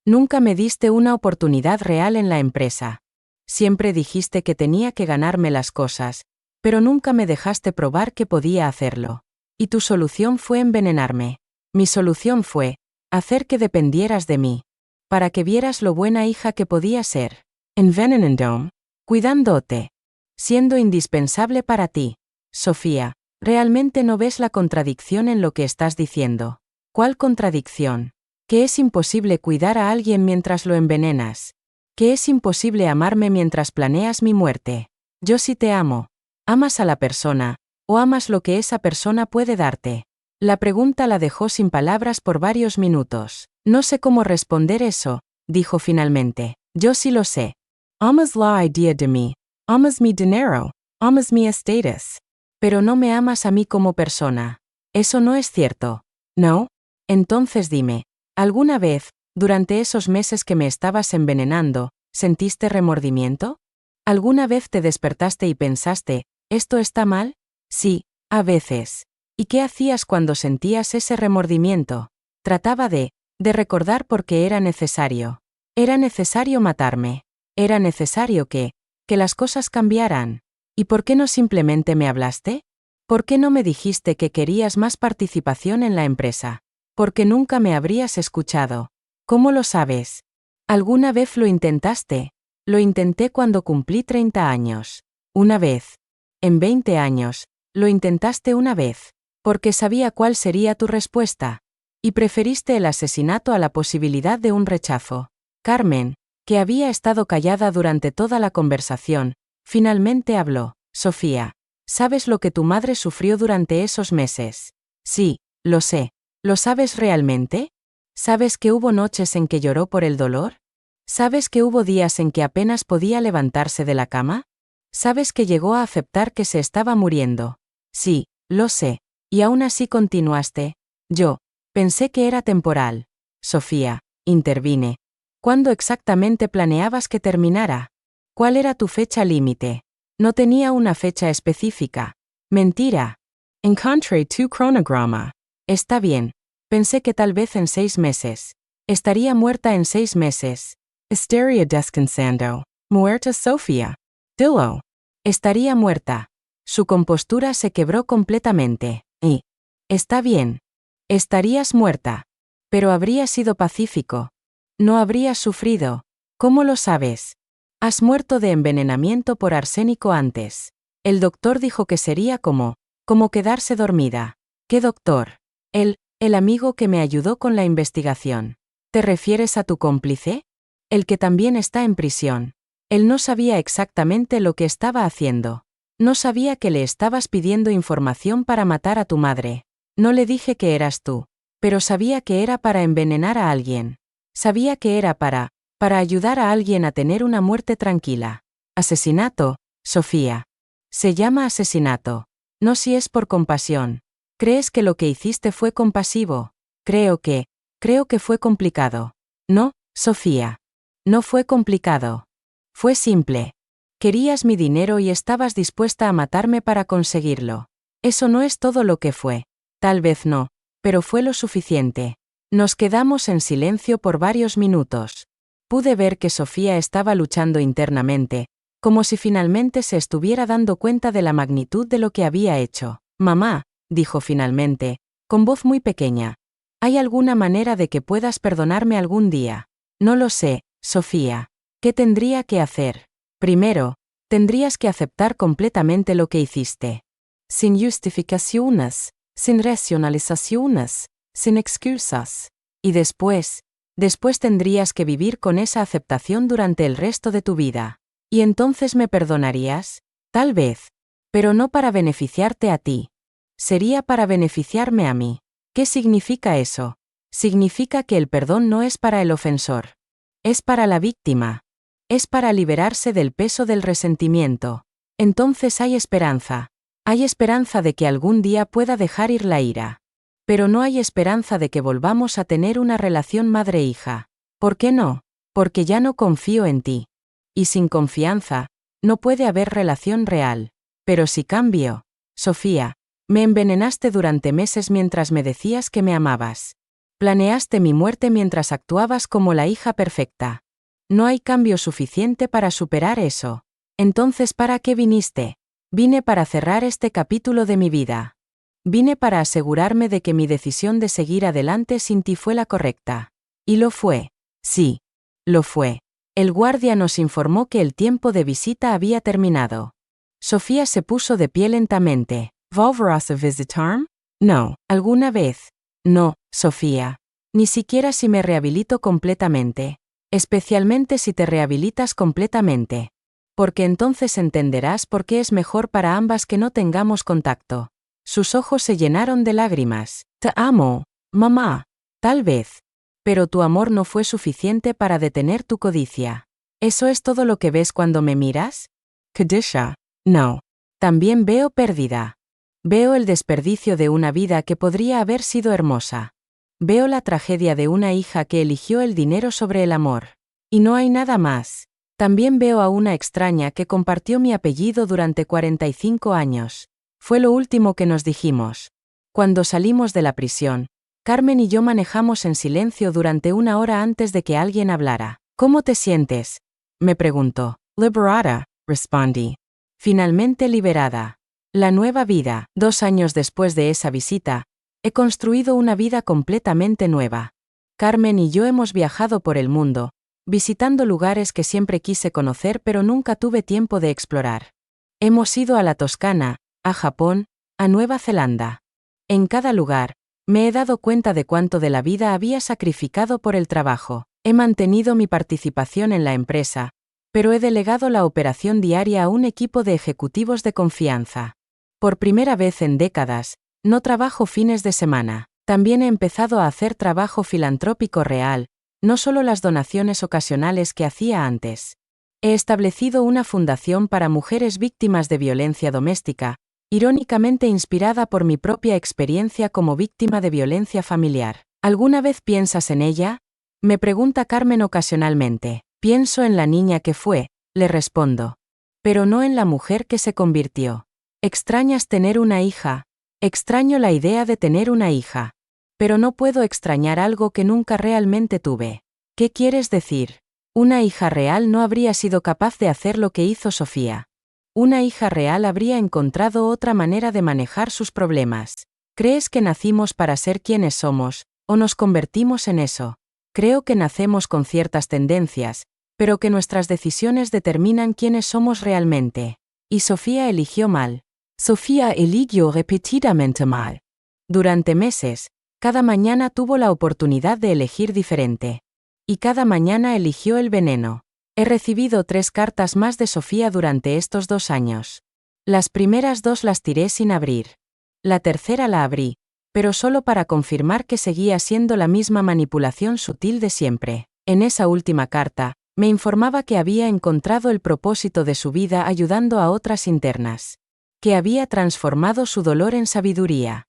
Nunca me diste una oportunidad real en la empresa. Siempre dijiste que tenía que ganarme las cosas, pero nunca me dejaste probar que podía hacerlo. Y tu solución fue envenenarme. Mi solución fue hacer que dependieras de mí, para que vieras lo buena hija que podía ser. Envenenando, cuidándote, siendo indispensable para ti. Sofía, ¿realmente no ves la contradicción en lo que estás diciendo? ¿Cuál contradicción? Que es imposible cuidar a alguien mientras lo envenenas. Que es imposible amarme mientras planeas mi muerte. Yo sí te amo. ¿Amas a la persona, o amas lo que esa persona puede darte? La pregunta la dejó sin palabras por varios minutos. No sé cómo responder eso, dijo finalmente. Yo sí lo sé. Amas la idea de mí. Amas mi dinero. Amas mi estatus. Pero no me amas a mí como persona. Eso no es cierto. ¿No? Entonces dime, ¿alguna vez, durante esos meses que me estabas envenenando, sentiste remordimiento? ¿Alguna vez te despertaste y pensaste, ¿esto está mal? Sí, a veces. ¿Y qué hacías cuando sentías ese remordimiento? Trataba de recordar por qué era necesario. Era necesario matarme. Era necesario que las cosas cambiaran. ¿Y por qué no simplemente me hablaste? ¿Por qué no me dijiste que querías más participación en la empresa? Porque nunca me habrías escuchado. ¿Cómo lo sabes? ¿Alguna vez lo intentaste? Lo intenté cuando cumplí 30 años. Una vez. En 20 años, lo intentaste una vez. Porque sabía cuál sería tu respuesta. Y preferiste el asesinato a la posibilidad de un rechazo. Carmen, que había estado callada durante toda la conversación, finalmente habló. Sofía, ¿sabes lo que tu madre sufrió durante esos meses? Sí, lo sé. ¿Lo sabes realmente? ¿Sabes que hubo noches en que lloró por el dolor? ¿Sabes que hubo días en que apenas podía levantarse de la cama? ¿Sabes que llegó a aceptar que se estaba muriendo? Sí, lo sé. Y aún así continuaste. Yo pensé que era temporal. Sofía, intervine. ¿Cuándo exactamente planeabas que terminara? ¿Cuál era tu fecha límite? No tenía una fecha específica. Mentira. Encontré tu cronograma. Está bien. Pensé que tal vez en 6 meses. Estaría muerta en 6 meses. Estaría descansando. Muerta Sofía. Dilo. Estaría muerta. Su compostura se quebró completamente. Y está bien. Estarías muerta. Pero habría sido pacífico. No habrías sufrido. ¿Cómo lo sabes? Has muerto de envenenamiento por arsénico antes. El doctor dijo que sería como quedarse dormida. ¿Qué doctor? El amigo que me ayudó con la investigación. ¿Te refieres a tu cómplice? El que también está en prisión. Él no sabía exactamente lo que estaba haciendo. No sabía que le estabas pidiendo información para matar a tu madre. No le dije que eras tú. Pero sabía que era para envenenar a alguien. Sabía que era para ayudar a alguien a tener una muerte tranquila. Asesinato, Sofía. Se llama asesinato. No si es por compasión. ¿Crees que lo que hiciste fue compasivo? Creo que fue complicado. No, Sofía. No fue complicado. Fue simple. Querías mi dinero y estabas dispuesta a matarme para conseguirlo. Eso no es todo lo que fue. Tal vez no, pero fue lo suficiente. Nos quedamos en silencio por varios minutos. Pude ver que Sofía estaba luchando internamente, como si finalmente se estuviera dando cuenta de la magnitud de lo que había hecho. Mamá, dijo finalmente, con voz muy pequeña, ¿hay alguna manera de que puedas perdonarme algún día? No lo sé, Sofía. ¿Qué tendría que hacer? Primero, tendrías que aceptar completamente lo que hiciste. Sin justificaciones, sin racionalizaciones, sin excusas. Y después tendrías que vivir con esa aceptación durante el resto de tu vida. ¿Y entonces me perdonarías? Tal vez. Pero no para beneficiarte a ti. Sería para beneficiarme a mí. ¿Qué significa eso? Significa que el perdón no es para el ofensor. Es para la víctima. Es para liberarse del peso del resentimiento. Entonces hay esperanza. Hay esperanza de que algún día pueda dejar ir la ira. Pero no hay esperanza de que volvamos a tener una relación madre-hija. ¿Por qué no? Porque ya no confío en ti. Y sin confianza, no puede haber relación real. Pero si cambio, Sofía, me envenenaste durante meses mientras me decías que me amabas. Planeaste mi muerte mientras actuabas como la hija perfecta. No hay cambio suficiente para superar eso. Entonces, ¿para qué viniste? Vine para cerrar este capítulo de mi vida. Vine para asegurarme de que mi decisión de seguir adelante sin ti fue la correcta. Y lo fue. Sí. Lo fue. El guardia nos informó que el tiempo de visita había terminado. Sofía se puso de pie lentamente. ¿Volverás a visitarme? No. ¿Alguna vez? No, Sofía. Ni siquiera si me rehabilito completamente. Especialmente si te rehabilitas completamente. Porque entonces entenderás por qué es mejor para ambas que no tengamos contacto. Sus ojos se llenaron de lágrimas. Te amo, mamá. Tal vez. Pero tu amor no fue suficiente para detener tu codicia. ¿Eso es todo lo que ves cuando me miras? Kadisha. No. También veo pérdida. Veo el desperdicio de una vida que podría haber sido hermosa. Veo la tragedia de una hija que eligió el dinero sobre el amor. Y no hay nada más. También veo a una extraña que compartió mi apellido durante 45 años. Fue lo último que nos dijimos. Cuando salimos de la prisión, Carmen y yo manejamos en silencio durante una hora antes de que alguien hablara. ¿Cómo te sientes? Me preguntó. Liberada, respondí. Finalmente liberada. La nueva vida. 2 años después de esa visita, he construido una vida completamente nueva. Carmen y yo hemos viajado por el mundo, visitando lugares que siempre quise conocer pero nunca tuve tiempo de explorar. Hemos ido a la Toscana, a Japón, a Nueva Zelanda. En cada lugar, me he dado cuenta de cuánto de la vida había sacrificado por el trabajo. He mantenido mi participación en la empresa, pero he delegado la operación diaria a un equipo de ejecutivos de confianza. Por primera vez en décadas, no trabajo fines de semana. También he empezado a hacer trabajo filantrópico real, no solo las donaciones ocasionales que hacía antes. He establecido una fundación para mujeres víctimas de violencia doméstica, irónicamente inspirada por mi propia experiencia como víctima de violencia familiar. ¿Alguna vez piensas en ella? Me pregunta Carmen ocasionalmente. Pienso en la niña que fue, le respondo. Pero no en la mujer que se convirtió. ¿Extrañas tener una hija? Extraño la idea de tener una hija. Pero no puedo extrañar algo que nunca realmente tuve. ¿Qué quieres decir? Una hija real no habría sido capaz de hacer lo que hizo Sofía. Una hija real habría encontrado otra manera de manejar sus problemas. ¿Crees que nacimos para ser quienes somos, o nos convertimos en eso? Creo que nacemos con ciertas tendencias, pero que nuestras decisiones determinan quiénes somos realmente. Y Sofía eligió mal. Sofía eligió repetidamente mal. Durante meses, cada mañana tuvo la oportunidad de elegir diferente. Y cada mañana eligió el veneno. He recibido 3 cartas más de Sofía durante estos 2 años. Las primeras 2 las tiré sin abrir. La tercera la abrí, pero solo para confirmar que seguía siendo la misma manipulación sutil de siempre. En esa última carta, me informaba que había encontrado el propósito de su vida ayudando a otras internas. Que había transformado su dolor en sabiduría.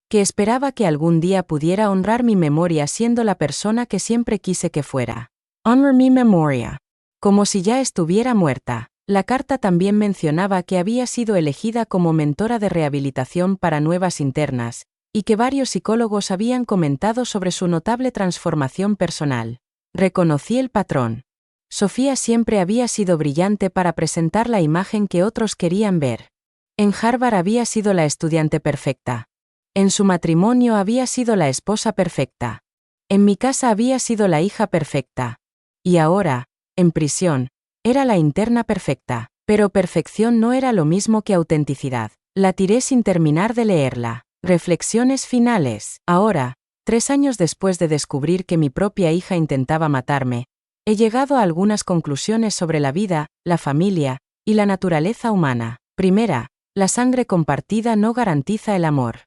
Que esperaba que algún día pudiera honrar mi memoria siendo la persona que siempre quise que fuera. Honor mi memoria. Como si ya estuviera muerta. La carta también mencionaba que había sido elegida como mentora de rehabilitación para nuevas internas, y que varios psicólogos habían comentado sobre su notable transformación personal. Reconocí el patrón. Sofía siempre había sido brillante para presentar la imagen que otros querían ver. En Harvard había sido la estudiante perfecta. En su matrimonio había sido la esposa perfecta. En mi casa había sido la hija perfecta. Y ahora, en prisión, era la interna perfecta. Pero perfección no era lo mismo que autenticidad. La tiré sin terminar de leerla. Reflexiones finales. Ahora, 3 años después de descubrir que mi propia hija intentaba matarme, he llegado a algunas conclusiones sobre la vida, la familia y la naturaleza humana. Primera, la sangre compartida no garantiza el amor.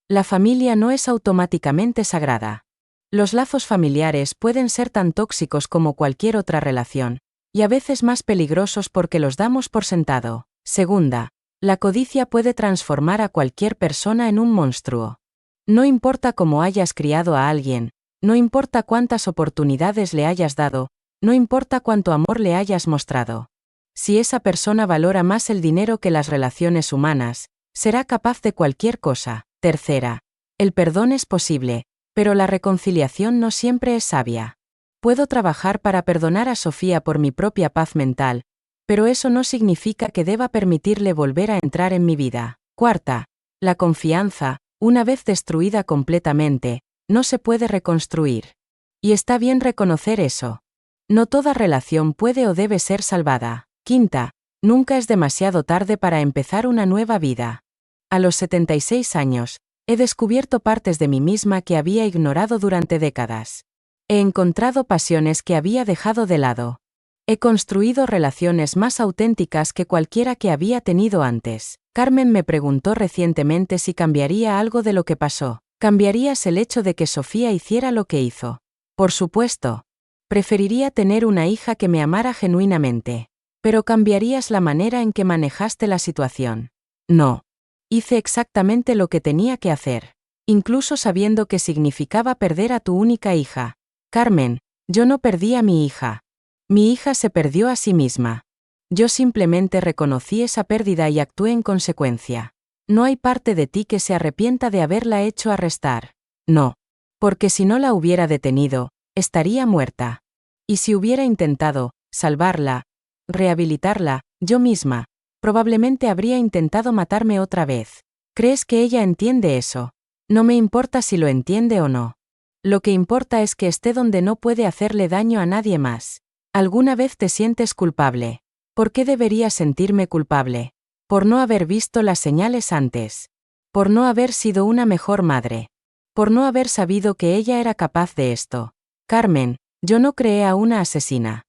La familia no es automáticamente sagrada. Los lazos familiares pueden ser tan tóxicos como cualquier otra relación, y a veces más peligrosos porque los damos por sentado. Segunda, la codicia puede transformar a cualquier persona en un monstruo. No importa cómo hayas criado a alguien, no importa cuántas oportunidades le hayas dado, no importa cuánto amor le hayas mostrado. Si esa persona valora más el dinero que las relaciones humanas, será capaz de cualquier cosa. Tercera, el perdón es posible, pero la reconciliación no siempre es sabia. Puedo trabajar para perdonar a Sofía por mi propia paz mental, pero eso no significa que deba permitirle volver a entrar en mi vida. Cuarta, la confianza, una vez destruida completamente, no se puede reconstruir. Y está bien reconocer eso. No toda relación puede o debe ser salvada. Quinta, nunca es demasiado tarde para empezar una nueva vida. A los 76 años, he descubierto partes de mí misma que había ignorado durante décadas. He encontrado pasiones que había dejado de lado. He construido relaciones más auténticas que cualquiera que había tenido antes. Carmen me preguntó recientemente si cambiaría algo de lo que pasó. ¿Cambiarías el hecho de que Sofía hiciera lo que hizo? Por supuesto. Preferiría tener una hija que me amara genuinamente. Pero ¿cambiarías la manera en que manejaste la situación? No. Hice exactamente lo que tenía que hacer. Incluso sabiendo que significaba perder a tu única hija. Carmen, yo no perdí a mi hija. Mi hija se perdió a sí misma. Yo simplemente reconocí esa pérdida y actué en consecuencia. No hay parte de ti que se arrepienta de haberla hecho arrestar. No. Porque si no la hubiera detenido, estaría muerta. Y si hubiera intentado salvarla, rehabilitarla, yo misma, probablemente habría intentado matarme otra vez. ¿Crees que ella entiende eso? No me importa si lo entiende o no. Lo que importa es que esté donde no puede hacerle daño a nadie más. ¿Alguna vez te sientes culpable? ¿Por qué debería sentirme culpable? Por no haber visto las señales antes. Por no haber sido una mejor madre. Por no haber sabido que ella era capaz de esto. Carmen, yo no creé a una asesina.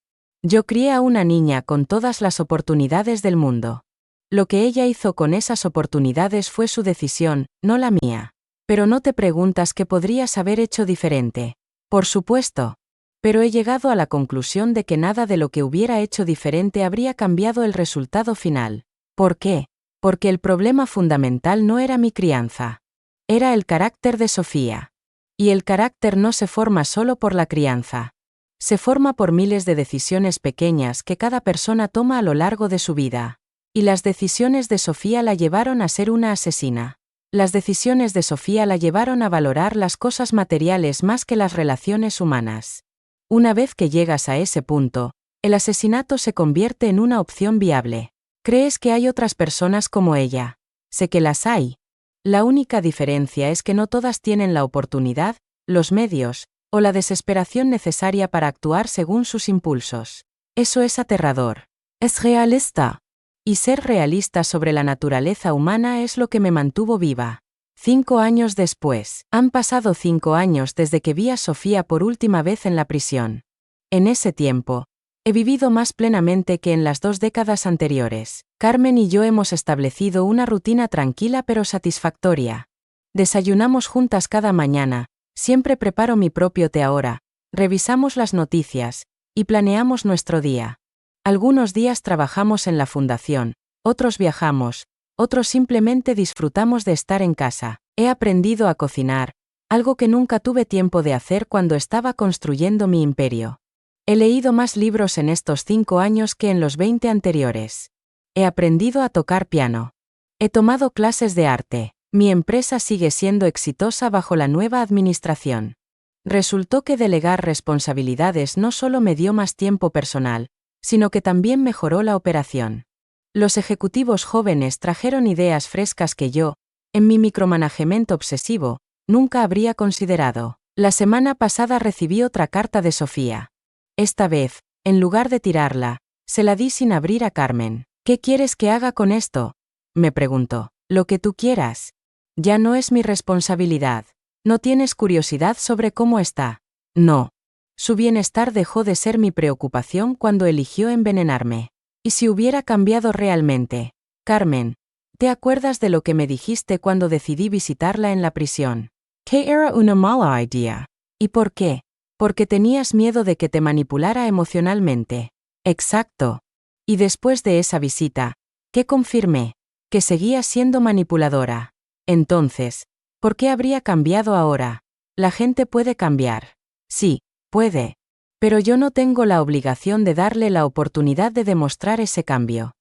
Yo crié a una niña con todas las oportunidades del mundo. Lo que ella hizo con esas oportunidades fue su decisión, no la mía. Pero no te preguntas qué podrías haber hecho diferente. Por supuesto. Pero he llegado a la conclusión de que nada de lo que hubiera hecho diferente habría cambiado el resultado final. ¿Por qué? Porque el problema fundamental no era mi crianza. Era el carácter de Sofía. Y el carácter no se forma solo por la crianza. Se forma por miles de decisiones pequeñas que cada persona toma a lo largo de su vida. Y las decisiones de Sofía la llevaron a ser una asesina. Las decisiones de Sofía la llevaron a valorar las cosas materiales más que las relaciones humanas. Una vez que llegas a ese punto, el asesinato se convierte en una opción viable. ¿Crees que hay otras personas como ella? Sé que las hay. La única diferencia es que no todas tienen la oportunidad, los medios, o la desesperación necesaria para actuar según sus impulsos. Eso es aterrador. Es realista. Y ser realista sobre la naturaleza humana es lo que me mantuvo viva. 5 años después, han pasado 5 años desde que vi a Sofía por última vez en la prisión. En ese tiempo, he vivido más plenamente que en las 2 décadas anteriores. Carmen y yo hemos establecido una rutina tranquila pero satisfactoria. Desayunamos juntas cada mañana, siempre preparo mi propio té ahora, revisamos las noticias, y planeamos nuestro día. Algunos días trabajamos en la fundación, otros viajamos, otros simplemente disfrutamos de estar en casa. He aprendido a cocinar, algo que nunca tuve tiempo de hacer cuando estaba construyendo mi imperio. He leído más libros en estos 5 años que en los 20 anteriores. He aprendido a tocar piano. He tomado clases de arte. Mi empresa sigue siendo exitosa bajo la nueva administración. Resultó que delegar responsabilidades no solo me dio más tiempo personal, sino que también mejoró la operación. Los ejecutivos jóvenes trajeron ideas frescas que yo, en mi micromanagement obsesivo, nunca habría considerado. La semana pasada recibí otra carta de Sofía. Esta vez, en lugar de tirarla, se la di sin abrir a Carmen. ¿Qué quieres que haga con esto?, me preguntó. Lo que tú quieras. Ya no es mi responsabilidad. ¿No tienes curiosidad sobre cómo está? No. Su bienestar dejó de ser mi preocupación cuando eligió envenenarme. ¿Y si hubiera cambiado realmente? Carmen, ¿te acuerdas de lo que me dijiste cuando decidí visitarla en la prisión? Que era una mala idea. ¿Y por qué? Porque tenías miedo de que te manipulara emocionalmente. Exacto. Y después de esa visita, ¿qué confirmé? Que seguía siendo manipuladora. Entonces, ¿por qué habría cambiado ahora? La gente puede cambiar. Sí, puede. Pero yo no tengo la obligación de darle la oportunidad de demostrar ese cambio.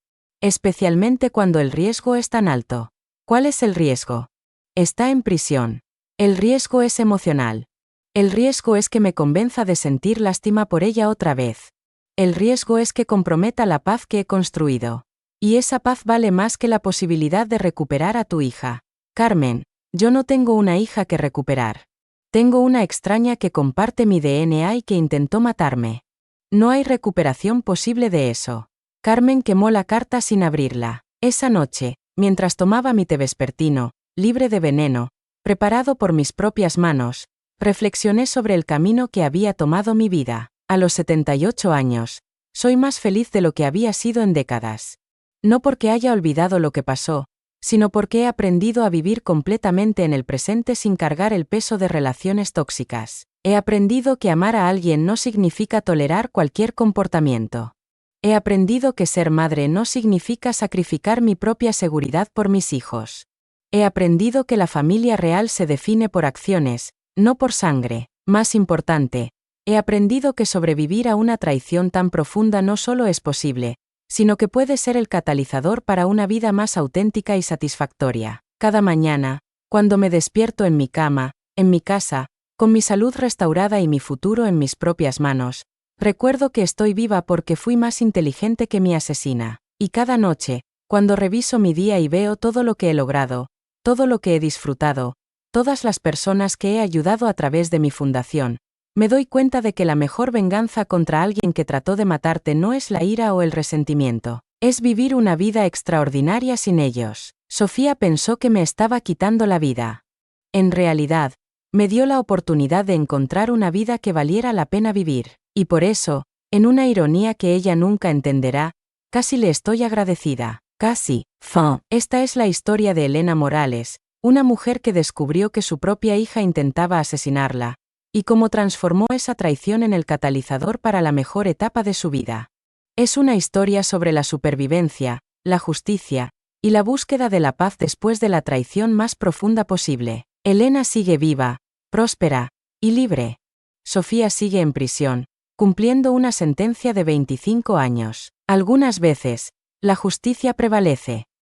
Especialmente cuando el riesgo es tan alto. ¿Cuál es el riesgo? Está en prisión. El riesgo es emocional. El riesgo es que me convenza de sentir lástima por ella otra vez. El riesgo es que comprometa la paz que he construido. Y esa paz vale más que la posibilidad de recuperar a tu hija. Carmen, yo no tengo una hija que recuperar. Tengo una extraña que comparte mi DNA y que intentó matarme. No hay recuperación posible de eso. Carmen quemó la carta sin abrirla. Esa noche, mientras tomaba mi té vespertino, libre de veneno, preparado por mis propias manos, reflexioné sobre el camino que había tomado mi vida. A los 78 años, soy más feliz de lo que había sido en décadas. No porque haya olvidado lo que pasó, sino porque he aprendido a vivir completamente en el presente sin cargar el peso de relaciones tóxicas. He aprendido que amar a alguien no significa tolerar cualquier comportamiento. He aprendido que ser madre no significa sacrificar mi propia seguridad por mis hijos. He aprendido que la familia real se define por acciones, no por sangre. Más importante, he aprendido que sobrevivir a una traición tan profunda no solo es posible, sino que puede ser el catalizador para una vida más auténtica y satisfactoria. Cada mañana, cuando me despierto en mi cama, en mi casa, con mi salud restaurada y mi futuro en mis propias manos, recuerdo que estoy viva porque fui más inteligente que mi asesina. Y cada noche, cuando reviso mi día y veo todo lo que he logrado, todo lo que he disfrutado, todas las personas que he ayudado a través de mi fundación, me doy cuenta de que la mejor venganza contra alguien que trató de matarte no es la ira o el resentimiento, es vivir una vida extraordinaria sin ellos. Sofía pensó que me estaba quitando la vida. En realidad, me dio la oportunidad de encontrar una vida que valiera la pena vivir, y por eso, en una ironía que ella nunca entenderá, casi le estoy agradecida. Casi. Esta es la historia de Elena Morales, una mujer que descubrió que su propia hija intentaba asesinarla, y cómo transformó esa traición en el catalizador para la mejor etapa de su vida. Es una historia sobre la supervivencia, la justicia, y la búsqueda de la paz después de la traición más profunda posible. Elena sigue viva, próspera, y libre. Sofía sigue en prisión, cumpliendo una sentencia de 25 años. Algunas veces, la justicia prevalece.